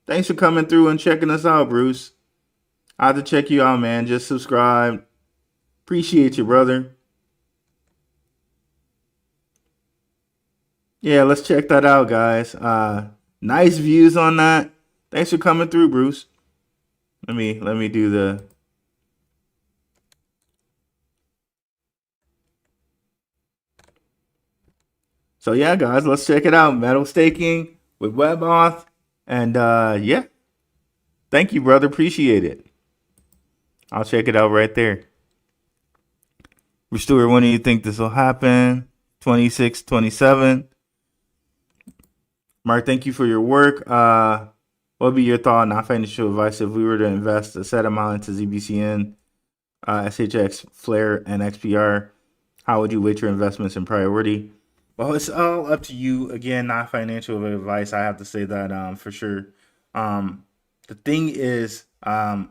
Thanks for coming through and checking us out, Bruce. I have to check you out, man. Just subscribe. Appreciate you, brother. Yeah, let's check that out, guys. Nice views on that. Thanks for coming through, Bruce. Let me do the. So yeah, guys, let's check it out. Metal staking with WebAuth, and yeah, thank you, brother. Appreciate it. I'll check it out right there. Restore, when do you think this will happen? 26, 27. Mark, thank you for your work. What would be your thought on non-financial advice if we were to invest a set amount into ZBCN, SHX, Flare, and XPR? How would you weight your investments in priority? Well, it's all up to you. Again, not financial advice. I have to say that for sure. The thing is, how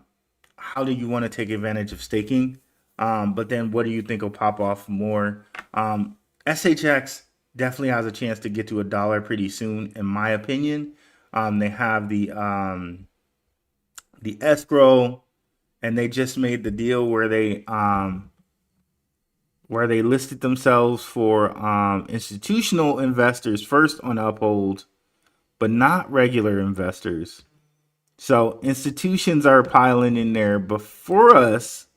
do you want to take advantage of staking? But then what do you think will pop off more? SHX definitely has a chance to get to $1 pretty soon, in my opinion. They have the escrow, and they just made the deal where they listed themselves for institutional investors first on Uphold, but not regular investors. So institutions are piling in there before us,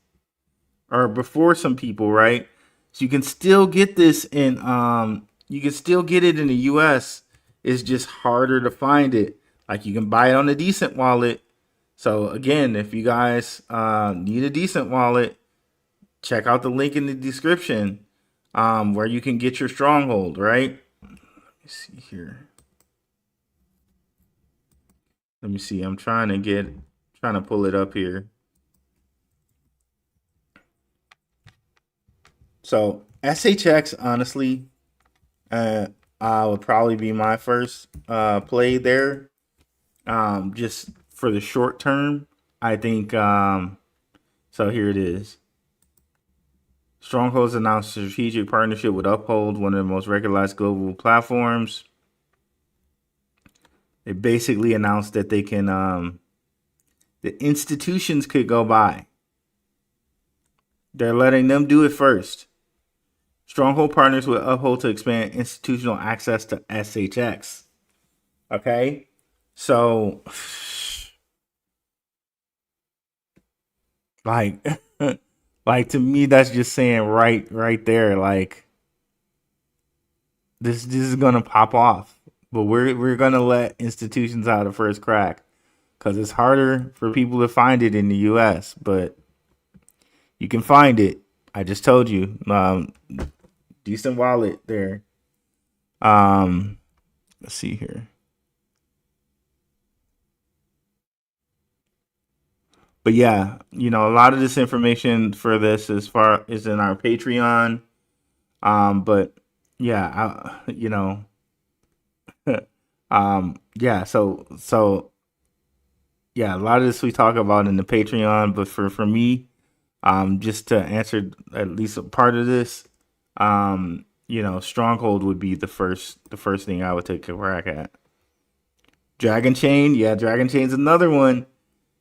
or before some people, right? So you can still get this in, you can still get it in the US. It's just harder to find it. Like, you can buy it on a DCENT wallet. So again, if you guys need a DCENT wallet, check out the link in the description where you can get your stronghold, right? Let me see here. Let me see. I'm trying to pull it up here. So SHX, honestly, would probably be my first play there. Just for the short term, I think. So here it is. Strongholds announced a strategic partnership with Uphold, one of the most recognized global platforms. They basically announced that they can, the institutions could go buy. They're letting them do it first. Stronghold partners with Uphold to expand institutional access to SHX. Okay? So, like, Like, to me, that's just saying right there, like, this is gonna pop off. But we're gonna let institutions out of first crack because it's harder for people to find it in the US, but you can find it. I just told you. Decent wallet there. Let's see here. But yeah, a lot of this information for this as far is in our Patreon. But yeah, yeah, so yeah, a lot of this we talk about in the Patreon, but for me, just to answer at least a part of this, Stronghold would be the first thing I would take a crack at. Dragon Chain, yeah, Dragon Chain's another one.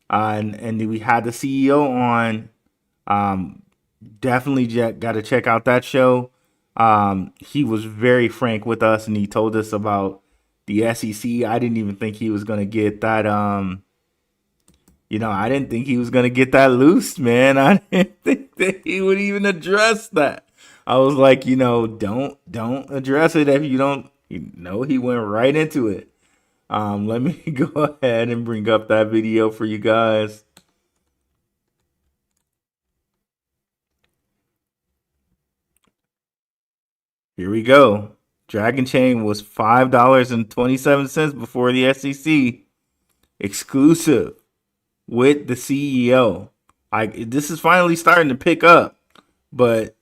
And we had the CEO on. Definitely got to check out that show. He was very frank with us, and he told us about the SEC. I didn't even think he was gonna get that. I didn't think he was gonna get that loose, man. I didn't think that he would even address that. I was like, don't address it if you don't. He went right into it. Let me go ahead and bring up that video for you guys. Here we go. Dragon Chain was $5.27 before the SEC. Exclusive with the CEO. This is finally starting to pick up, but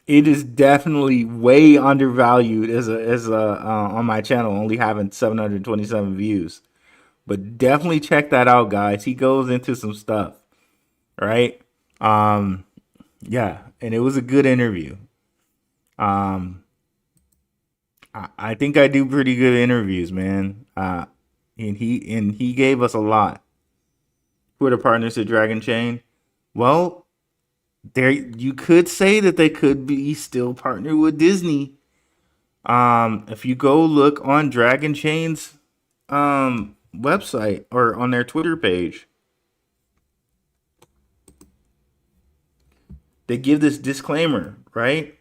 it is definitely way undervalued as a on my channel, only having 727 views. But definitely check that out, guys. He goes into some stuff, right? Yeah, and it was a good interview. I think I do pretty good interviews, man. And he gave us a lot. Who are the partners at Dragon Chain? Well, you could say that they could be still partnered with Disney. If you go look on Dragon Chain's website or on their Twitter page, they give this disclaimer, right?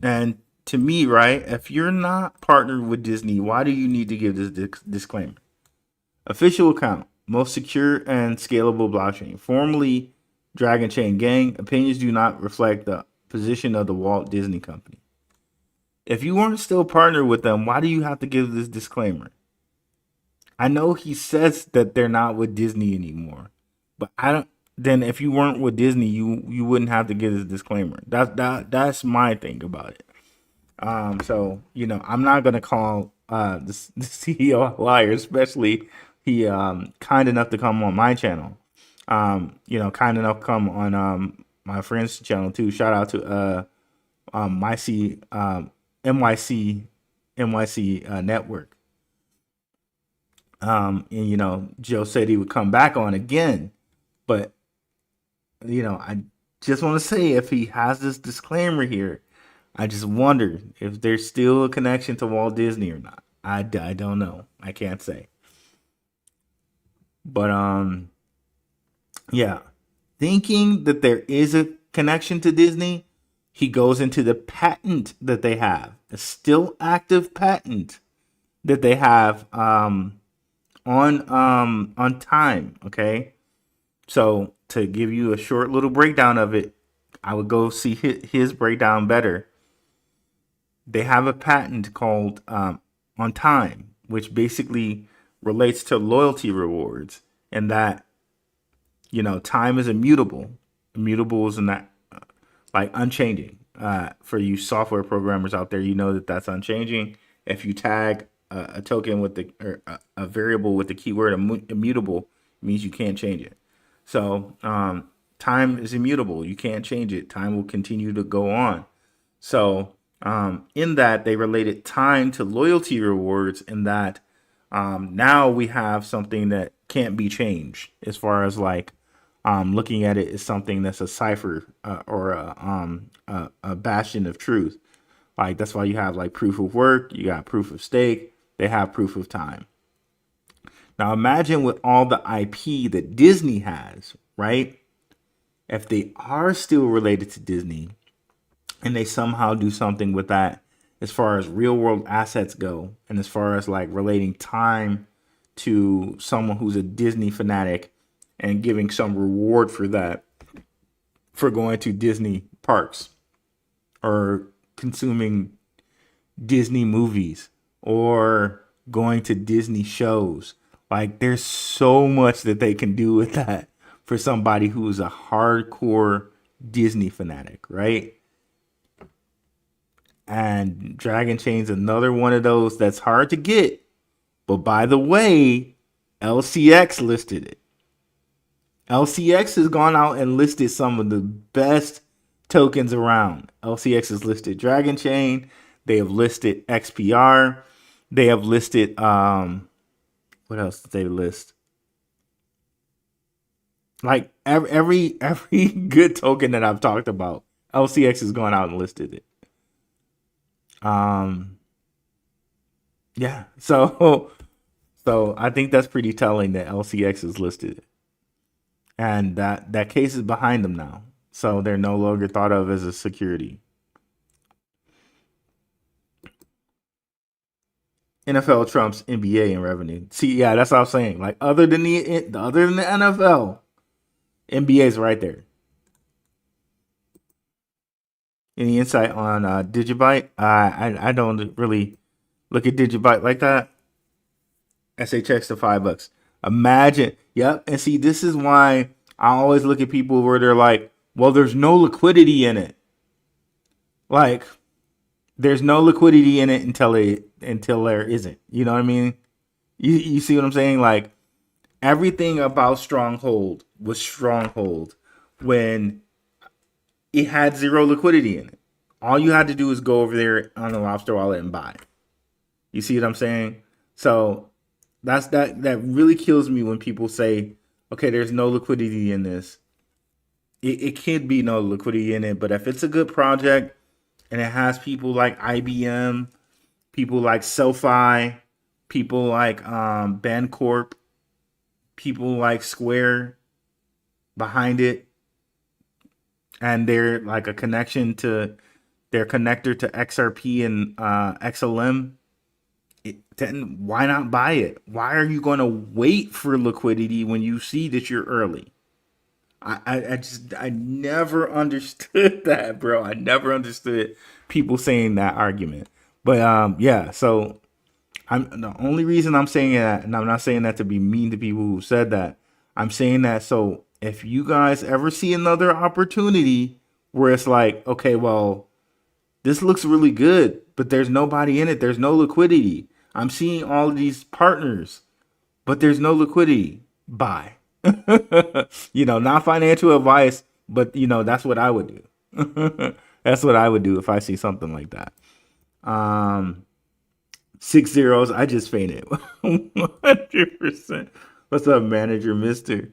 And to me, right, if you're not partnered with Disney, why do you need to give this disclaimer? Official account, most secure and scalable blockchain. Formerly Dragon Chain Gang, opinions do not reflect the position of the Walt Disney Company. If you weren't still partnered with them, why do you have to give this disclaimer? I know he says that they're not with Disney anymore, but then if you weren't with Disney, you wouldn't have to give this disclaimer. That's my thing about it. So I'm not gonna call the CEO a liar, especially he kind enough to come on my channel. Kind enough to come on my friend's channel too. Shout out to NYC Network. And Joe said he would come back on again, but I just want to say, if he has this disclaimer here, I just wonder if there's still a connection to Walt Disney or not. I don't know. I can't say. But yeah, thinking that there is a connection to Disney, he goes into the patent that they have, a still active patent that they have on time. Okay, so to give you a short little breakdown of it, I would go see his breakdown better. They have a patent called on time, which basically relates to loyalty rewards, and that time is immutable. Immutable is not like unchanging. For you software programmers out there, that's unchanging. If you tag a token with a variable with the keyword immutable, it means you can't change it. So time is immutable. You can't change it. Time will continue to go on. So in that, they related time to loyalty rewards, in that now we have something that can't be changed, as far as like looking at it as something that's a cipher or a bastion of truth. Like, that's why you have like proof of work, you got proof of stake, they have proof of time. Now imagine with all the IP that Disney has, right? if they are still related to Disney and they somehow do something with that as far as real world assets go, and as far as like relating time to someone who's a Disney fanatic and giving some reward for that, for going to Disney parks or consuming Disney movies or going to Disney shows. Like, there's so much that they can do with that for somebody who is a hardcore Disney fanatic, right? And Dragon Chain's another one of those that's hard to get. But by the way, LCX listed it. LCX has gone out and listed some of the best tokens around. LCX has listed Dragon Chain. They have listed XPR. They have listed what else did they list? Like every good token that I've talked about, LCX has gone out and listed it. Yeah. So I think that's pretty telling that LCX is listed. And that case is behind them now. So they're no longer thought of as a security. NFL trumps NBA in revenue. See, yeah, that's what I'm saying. Like, other than the NFL, NBA's right there. Any insight on Digibyte? I don't really look at Digibyte like that. SHX to $5. Imagine, yep. And see, this is why I always look at people where they're like, well, there's no liquidity in it. Like, there's no liquidity in it until there isn't. You know what I mean? You see what I'm saying? Like, everything about Stronghold was Stronghold when it had zero liquidity in it. All you had to do is go over there on the Lobster wallet and buy. You see what I'm saying? So that really kills me when people say, okay, there's no liquidity in this. It can't be no liquidity in it, but if it's a good project and it has people like IBM, people like SoFi, people like Bancorp, people like Square behind it, and they're like a connection to their connector to XRP and XLM, then why not buy it? Why are you going to wait for liquidity when you see that you're early? I never understood that, bro. I never understood people saying that argument. But yeah, so I'm the only reason I'm saying that, and I'm not saying that to be mean to people who said that. I'm saying that so if you guys ever see another opportunity where it's like, okay, well, this looks really good, but there's nobody in it. There's no liquidity. I'm seeing all of these partners, but there's no liquidity. Buy. Not financial advice, but that's what I would do. That's what I would do if I see something like that. 6 zeros. I just fainted. 100%. What's up, manager, mister?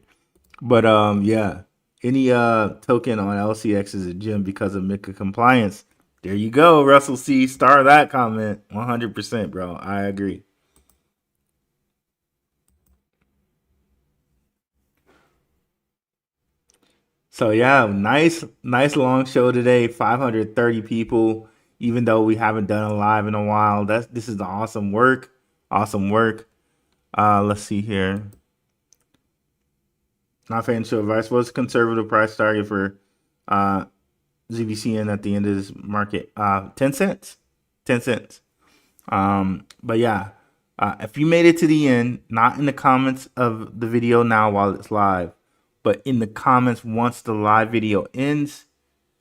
But yeah. Any token on LCX is a gem because of MiCA compliance. There you go, Russell C. Star that comment. 100%, bro. I agree. So yeah, nice long show today. 530 people, even though we haven't done a live in a while. This is awesome work. Awesome work. Let's see here. Not financial advice. What's conservative price target for ZBCN at the end of this market? 10 cents. 10 cents. But yeah, if you made it to the end, not in the comments of the video now while it's live, but in the comments once the live video ends,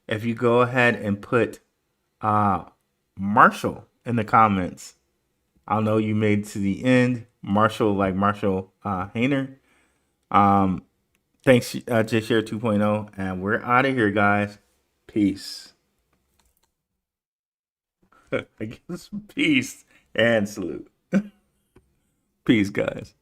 if you go ahead and put Marshall in the comments, I'll know you made it to the end. Marshall, like Marshall Hayner. Thanks, JShare 2.0, and we're out of here, guys. Peace. I guess peace and salute. Peace, guys.